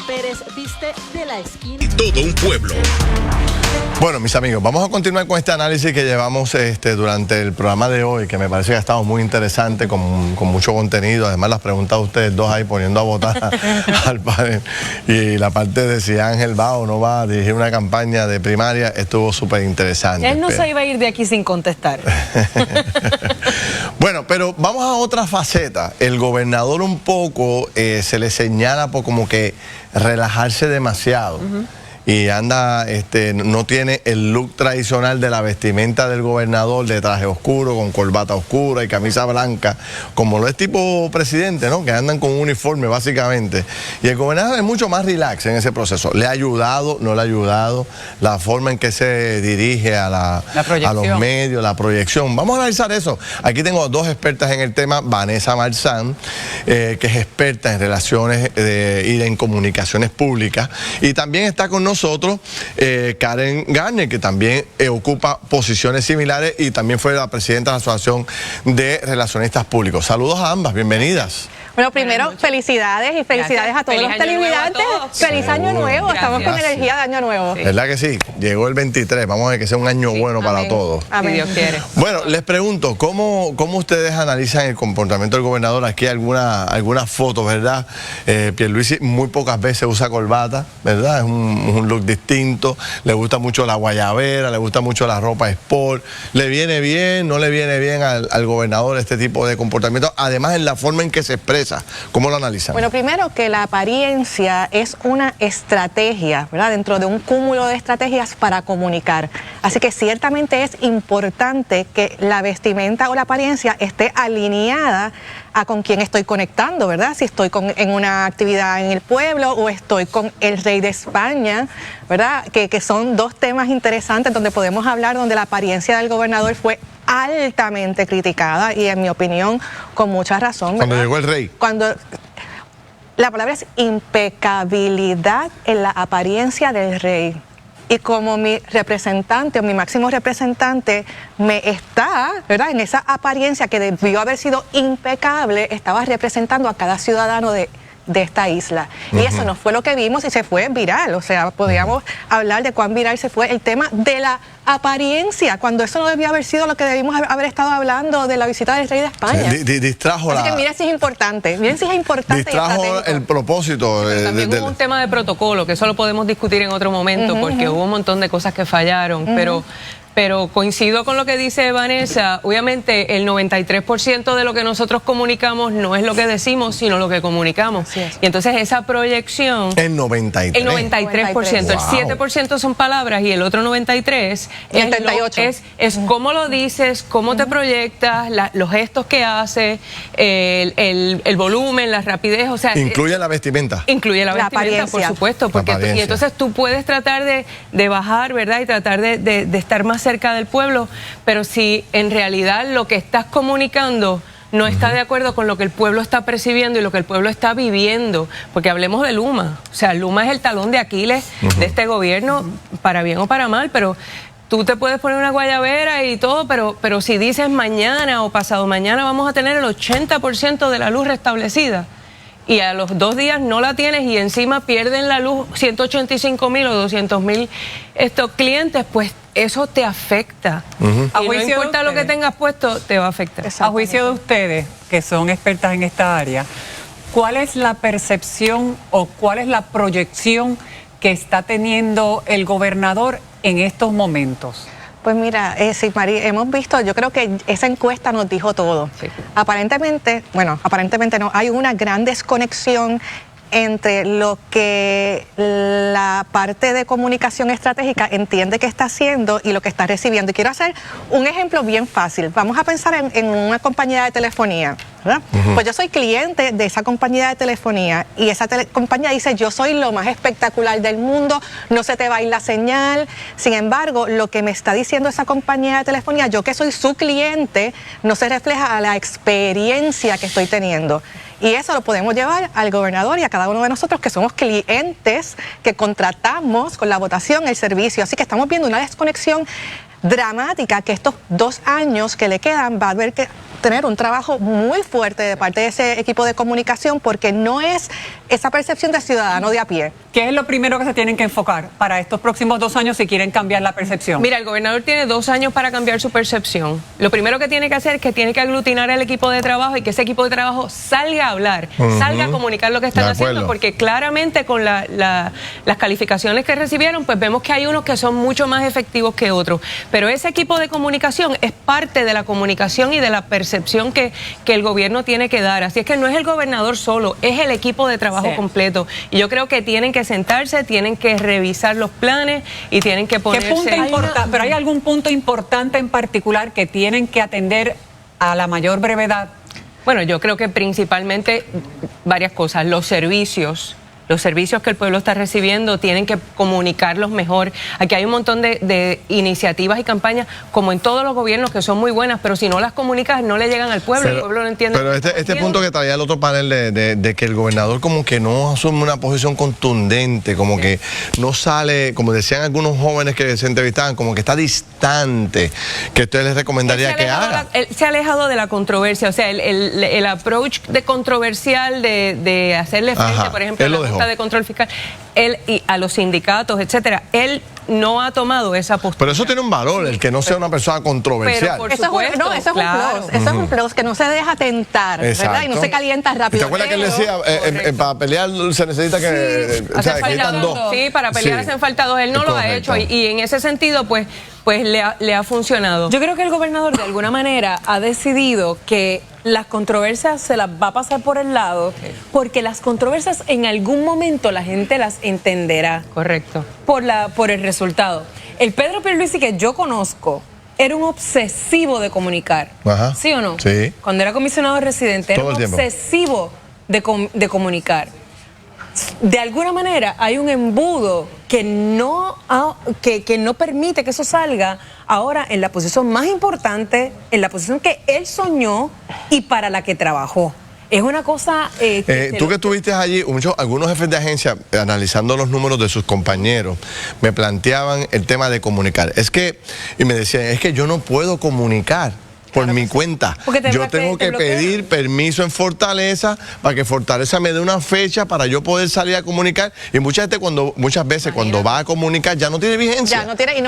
Pérez viste de la esquina. Y todo un pueblo. Bueno, mis amigos, vamos a continuar con este análisis que llevamos durante el programa de hoy, que me parece que ha estado muy interesante, con mucho contenido. Además, las preguntas de ustedes dos ahí poniendo a votar al panel. Y la parte de si Ángel va o no va a dirigir una campaña de primaria estuvo súper interesante. Él no se iba a ir de aquí sin contestar. Bueno, pero vamos a otra faceta. El gobernador un poco se le señala por como que relajarse demasiado. y anda, no tiene el look tradicional de la vestimenta del gobernador, de traje oscuro, con corbata oscura y camisa blanca, como lo es tipo presidente, ¿no? Que andan con un uniforme básicamente. Y el gobernador es mucho más relax en ese proceso. ¿Le ha ayudado? ¿No le ha ayudado? La forma en que se dirige a los medios, la proyección. Vamos a analizar eso. Aquí tengo dos expertas en el tema, Vanessa Marzán, que es experta en relaciones y en comunicaciones públicas. Y también está con nosotros Karen Garner, que también ocupa posiciones similares y también fue la presidenta de la Asociación de Relacionistas Públicos. Saludos a ambas, bienvenidas. Bueno, primero, felicidades y felicidades a todos los televidentes. Feliz año nuevo, estamos con energía de año nuevo. ¿Verdad que sí? Llegó el 23, vamos a ver que sea un año bueno para todos. Amén. Si Dios quiere. Bueno, les pregunto, ¿cómo ustedes analizan el comportamiento del gobernador? Aquí hay algunas fotos, ¿verdad? Pierluisi muy pocas veces usa corbata, ¿verdad? Es un look distinto, le gusta mucho la guayabera, le gusta mucho la ropa sport. ¿Le viene bien, no le viene bien al gobernador este tipo de comportamiento? Además, en la forma en que se expresa. ¿Cómo lo analizan? Bueno, primero que la apariencia es una estrategia, ¿verdad? Dentro de un cúmulo de estrategias para comunicar. Así que ciertamente es importante que la vestimenta o la apariencia esté alineada a con quién estoy conectando, ¿verdad? Si estoy en una actividad en el pueblo o estoy con el rey de España, ¿verdad? Que son dos temas interesantes donde podemos hablar, donde la apariencia del gobernador fue altamente criticada y en mi opinión con mucha razón, ¿verdad? Cuando llegó el rey. Cuando la palabra es impecabilidad en la apariencia del rey. Y como mi representante o mi máximo representante me está, ¿verdad? En esa apariencia que debió haber sido impecable, estaba representando a cada ciudadano de esta isla. Y eso no fue lo que vimos y se fue viral. O sea, podríamos hablar de cuán viral se fue el tema de la apariencia, cuando eso no debía haber sido lo que debimos haber estado hablando de la visita del rey de España. Distrajo Así que mira si es importante, miren si es importante. Distrajo el propósito. También hubo un tema de protocolo, que eso lo podemos discutir en otro momento, porque hubo un montón de cosas que fallaron, pero coincido con lo que dice Vanessa. Obviamente el 93% de lo que nosotros comunicamos no es lo que decimos, sino lo que comunicamos. Y entonces esa proyección... El 93%. El 93%. El 7% son palabras y el otro 93% es cómo lo dices, cómo te proyectas, los gestos que haces, el volumen, la rapidez, o sea... Incluye la vestimenta. Incluye la vestimenta, por supuesto. Y entonces tú puedes tratar de bajar, ¿verdad? Y tratar de estar más cerca del pueblo, pero si en realidad lo que estás comunicando no está de acuerdo con lo que el pueblo está percibiendo y lo que el pueblo está viviendo, porque hablemos de Luma, o sea, Luma es el talón de Aquiles de este gobierno, para bien o para mal, pero tú te puedes poner una guayabera y todo, pero si dices mañana o pasado mañana vamos a tener el 80% de la luz restablecida, y a los 2 días no la tienes y encima pierden la luz 185,000 o 200,000 estos clientes, pues eso te afecta. Y no importa lo que tengas puesto, te va a afectar. A juicio de ustedes, que son expertas en esta área, ¿cuál es la percepción o cuál es la proyección que está teniendo el gobernador en estos momentos? Pues mira, sí, María, hemos visto, yo creo que esa encuesta nos dijo todo. Sí. Aparentemente no, hay una gran desconexión entre lo que la parte de comunicación estratégica entiende que está haciendo y lo que está recibiendo. Y quiero hacer un ejemplo bien fácil. Vamos a pensar en una compañía de telefonía, ¿verdad? Pues yo soy cliente de esa compañía de telefonía y esa compañía dice, yo soy lo más espectacular del mundo, no se te va a ir la señal. Sin embargo, lo que me está diciendo esa compañía de telefonía, yo que soy su cliente, no se refleja a la experiencia que estoy teniendo. Y eso lo podemos llevar al gobernador y a cada uno de nosotros que somos clientes que contratamos con la votación el servicio. Así que estamos viendo una desconexión dramática que estos 2 años que le quedan va a haber que tener un trabajo muy fuerte de parte de ese equipo de comunicación porque no es esa percepción de ciudadano de a pie. ¿Qué es lo primero que se tienen que enfocar para estos próximos 2 años si quieren cambiar la percepción? Mira, el gobernador tiene 2 años para cambiar su percepción. Lo primero que tiene que hacer es que tiene que aglutinar al equipo de trabajo y que ese equipo de trabajo salga a hablar, salga a comunicar lo que están haciendo, porque claramente con las calificaciones que recibieron, pues vemos que hay unos que son mucho más efectivos que otros. Pero ese equipo de comunicación es parte de la comunicación y de la percepción que el gobierno tiene que dar. Así es que no es el gobernador solo, es el equipo de trabajo completo. Y yo creo que tienen que sentarse, tienen que revisar los planes y tienen que ponerse... ¿Pero hay algún punto importante en particular que tienen que atender a la mayor brevedad? Bueno, yo creo que principalmente varias cosas. Los servicios que el pueblo está recibiendo tienen que comunicarlos mejor. Aquí hay un montón de iniciativas y campañas, como en todos los gobiernos, que son muy buenas, pero si no las comunicas no le llegan al pueblo, el pueblo no entiende. Pero este punto que traía el otro panel de que el gobernador como que no asume una posición contundente, como que no sale, como decían algunos jóvenes que se entrevistaban, como que está distante, que usted les recomendaría que haga. Él se ha alejado de la controversia, o sea, el approach de controversial de hacerle frente, por ejemplo, a la Junta de Control Fiscal, él y a los sindicatos, etcétera, él no ha tomado esa postura. Pero eso tiene un valor, el que no sea una persona controversial. Eso es un plus, que no se deja tentar, ¿verdad? Y no se calienta rápido. ¿Te acuerdas que él decía, para pelear se necesita que... Sí, para pelear hacen falta dos. Él no lo ha hecho y en ese sentido, pues le ha funcionado. Yo creo que el gobernador de alguna manera ha decidido que las controversias se las va a pasar por el lado, porque las controversias en algún momento la gente las entenderá. Correcto. Por el resultado. El Pedro Pierluisi que yo conozco era un obsesivo de comunicar. Ajá. ¿Sí o no? Sí. Cuando era comisionado residente era un obsesivo de comunicar. De alguna manera hay un embudo que no permite que eso salga ahora en la posición más importante, en la posición que él soñó y para la que trabajó. Es una cosa... tú que estuviste allí, algunos jefes de agencia, analizando los números de sus compañeros, me planteaban el tema de comunicar. Y me decían, es que yo no puedo comunicar por mi cuenta. Yo tengo que pedir permiso en Fortaleza para que Fortaleza me dé una fecha para yo poder salir a comunicar. Y muchas veces cuando va a comunicar ya no tiene vigencia. Ya no tiene,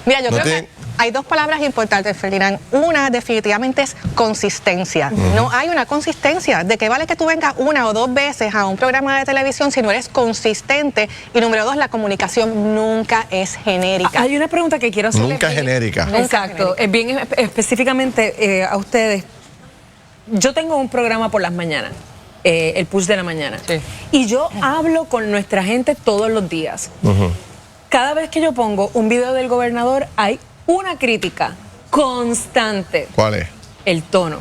mira, yo creo que hay dos palabras importantes, Ferdinand. Una definitivamente es consistencia. No hay una consistencia. ¿De qué vale que tú vengas una o dos veces a un programa de televisión si no eres consistente? Y número dos, la comunicación nunca es genérica. Hay una pregunta que quiero hacerle. Nunca es genérica. Exacto. Bien específicamente a ustedes. Yo tengo un programa por las mañanas, el Push de la Mañana. Sí. Y yo hablo con nuestra gente todos los días. Cada vez que yo pongo un video del gobernador hay una crítica constante. ¿Cuál es? El tono.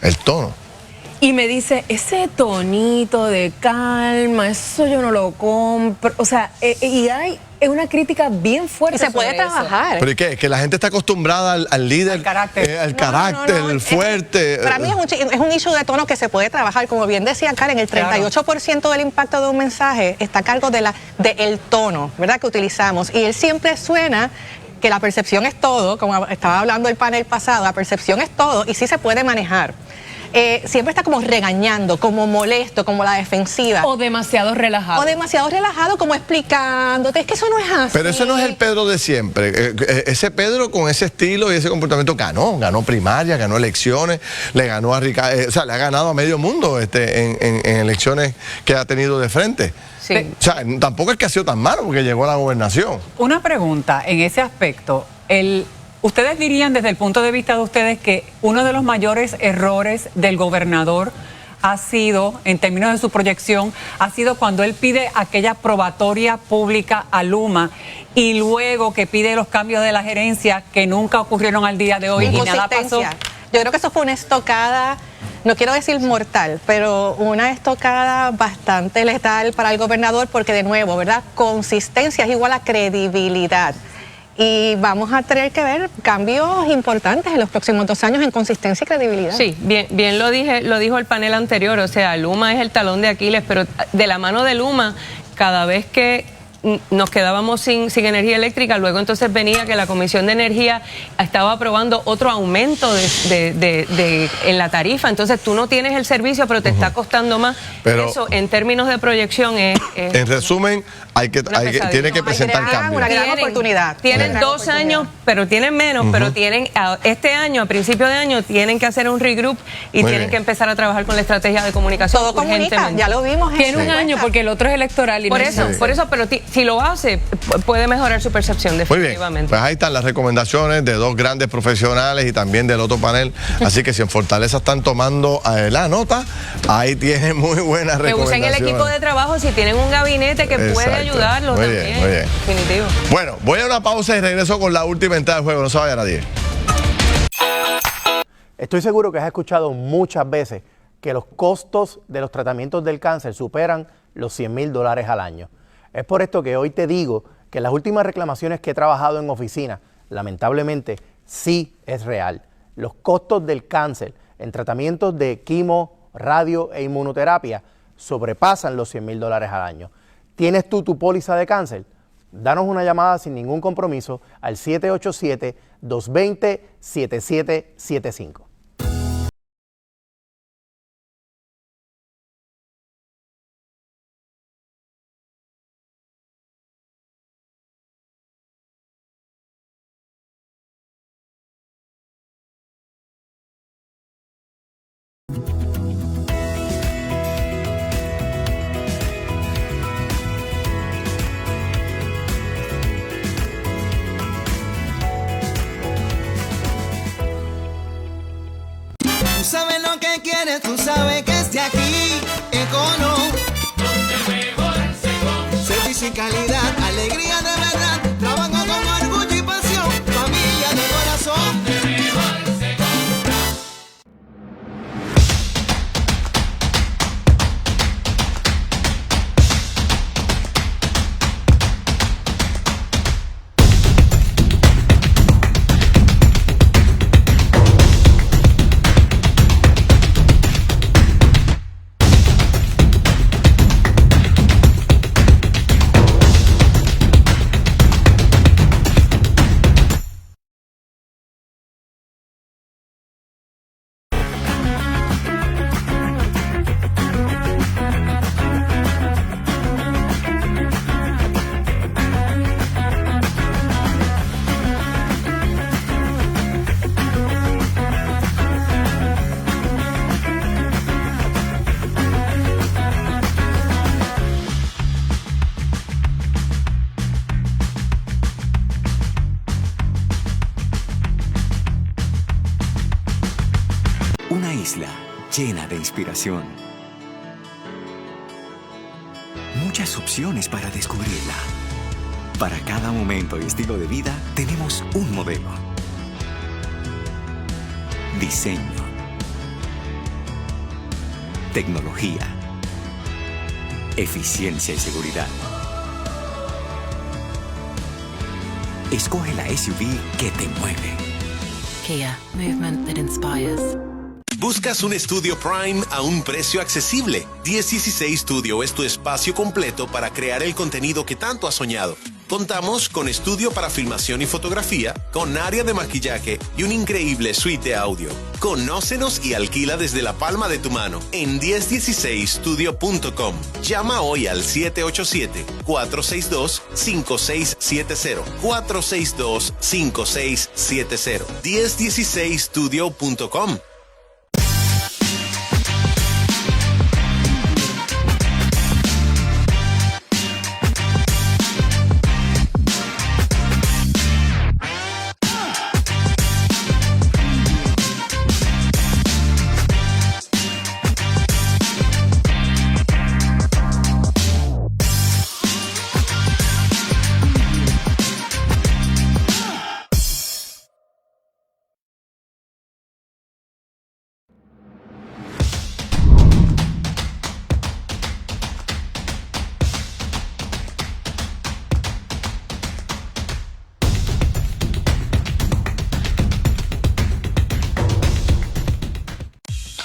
El tono. Y me dice, ese tonito de calma, eso yo no lo compro. O sea, y hay una crítica bien fuerte. Y se puede trabajar. ¿Pero y qué? Que la gente está acostumbrada al líder, al carácter, fuerte. Para mí es un issue de tono que se puede trabajar. Como bien decía Karen, el 38% del impacto de un mensaje está a cargo del tono, ¿verdad?, que utilizamos. Y él siempre suena que la percepción es todo, como estaba hablando el panel pasado, la percepción es todo y sí se puede manejar. Siempre está como regañando, como molesto, como la defensiva. O demasiado relajado. O demasiado relajado, como explicándote, es que eso no es así. Pero ese no es el Pedro de siempre. Ese Pedro con ese estilo y ese comportamiento ganó primaria, ganó elecciones, le ganó a Ricardo, o sea, le ha ganado a medio mundo en elecciones que ha tenido de frente. Sí. O sea, tampoco es que ha sido tan malo porque llegó a la gobernación. Una pregunta en ese aspecto. ¿Ustedes dirían desde el punto de vista de ustedes que uno de los mayores errores del gobernador ha sido, en términos de su proyección, ha sido cuando él pide aquella probatoria pública a Luma y luego que pide los cambios de la gerencia que nunca ocurrieron al día de hoy y nada pasó? Yo creo que eso fue una estocada, no quiero decir mortal, pero una estocada bastante letal para el gobernador porque, de nuevo, ¿verdad?, consistencia es igual a credibilidad. Y vamos a tener que ver cambios importantes en los próximos 2 años en consistencia y credibilidad. Sí, bien lo dijo el panel anterior, o sea, Luma es el talón de Aquiles, pero de la mano de Luma, cada vez que nos quedábamos sin energía eléctrica, luego entonces venía que la Comisión de Energía estaba aprobando otro aumento en la tarifa, entonces tú no tienes el servicio pero te está costando más. Pero eso en términos de proyección es en resumen tiene que presentar cambios. Una gran oportunidad. Tienen 2 años, pero tienen menos, pero tienen este año, a principio de año, tienen que hacer un regroup y tienen que empezar a trabajar con la estrategia de comunicación. Todo comunica, ya lo vimos. Tiene un año porque el otro es electoral. Y por eso, pero si lo hace, puede mejorar su percepción definitivamente. Muy bien, pues ahí están las recomendaciones de dos grandes profesionales y también del otro panel. Así que si en Fortaleza están tomando la nota, ahí tienen muy buenas Que recomendaciones. usen el equipo de trabajo si tienen un gabinete que puede ayudarlos muy también. bien, muy bien. Definitivo. Bueno, voy a una pausa y regreso con la última entrada del juego. No se vaya nadie. Estoy seguro que has escuchado muchas veces que los costos de los tratamientos del cáncer superan los $100,000 al año. Es por esto que hoy te digo que las últimas reclamaciones que he trabajado en oficina, lamentablemente, sí es real. Los costos del cáncer en tratamientos de quimo, radio e inmunoterapia sobrepasan los $100,000 al año. ¿Tienes tú tu póliza de cáncer? Danos una llamada sin ningún compromiso al 787-220-7775. Tú sabes lo que quieres, tú sabes que es de aquí. Econo, donde mejor se come. Servicio y calidad, alegría de verdad. Trabajo con orgullo y pasión. Familia de corazón, donde mejor se come. Una isla llena de inspiración. Muchas opciones para descubrirla. Para cada momento y estilo de vida tenemos un modelo. Diseño. Tecnología. Eficiencia y seguridad. Escoge la SUV que te mueve. Kia, movement that inspires. ¿Buscas un estudio Prime a un precio accesible? 1016 Studio es tu espacio completo para crear el contenido que tanto has soñado. Contamos con estudio para filmación y fotografía, con área de maquillaje y un increíble suite de audio. Conócenos y alquila desde la palma de tu mano en 1016studio.com. Llama hoy al 787-462-5670. 462-5670. 1016studio.com.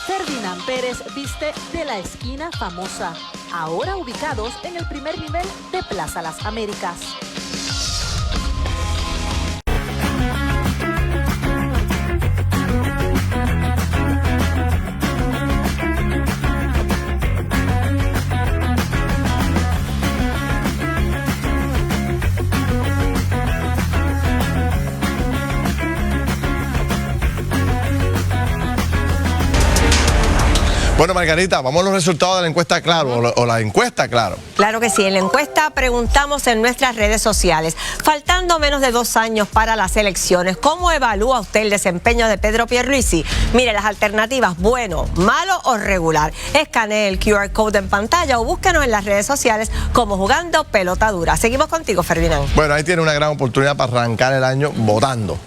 Ferdinand Pérez viste de la esquina famosa, ahora ubicados en el primer nivel de Plaza Las Américas. Bueno, Margarita, vamos a los resultados de la encuesta Claro, o la encuesta Claro. Claro que sí, en la encuesta preguntamos en nuestras redes sociales, faltando menos de 2 años para las elecciones, ¿cómo evalúa usted el desempeño de Pedro Pierluisi? Mire, las alternativas, bueno, malo o regular. Escanee el QR code en pantalla o búsquenos en las redes sociales como Jugando Pelota Dura. Seguimos contigo, Ferdinand. Bueno, ahí tiene una gran oportunidad para arrancar el año votando.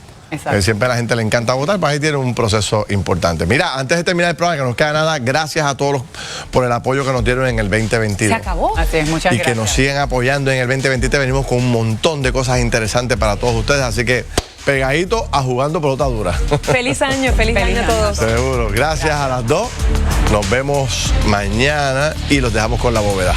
Siempre a la gente le encanta votar, pues ahí tiene un proceso importante. Mira, antes de terminar el programa, que no nos queda nada, gracias a todos por el apoyo que nos dieron en el 2022. Se acabó. Así es, muchas gracias. Y que nos siguen apoyando en el 2023. Venimos con un montón de cosas interesantes para todos ustedes, así que pegadito a Jugando Pelota Dura. Feliz año a todos. Seguro. Gracias a las dos. Nos vemos mañana y los dejamos con la bóveda.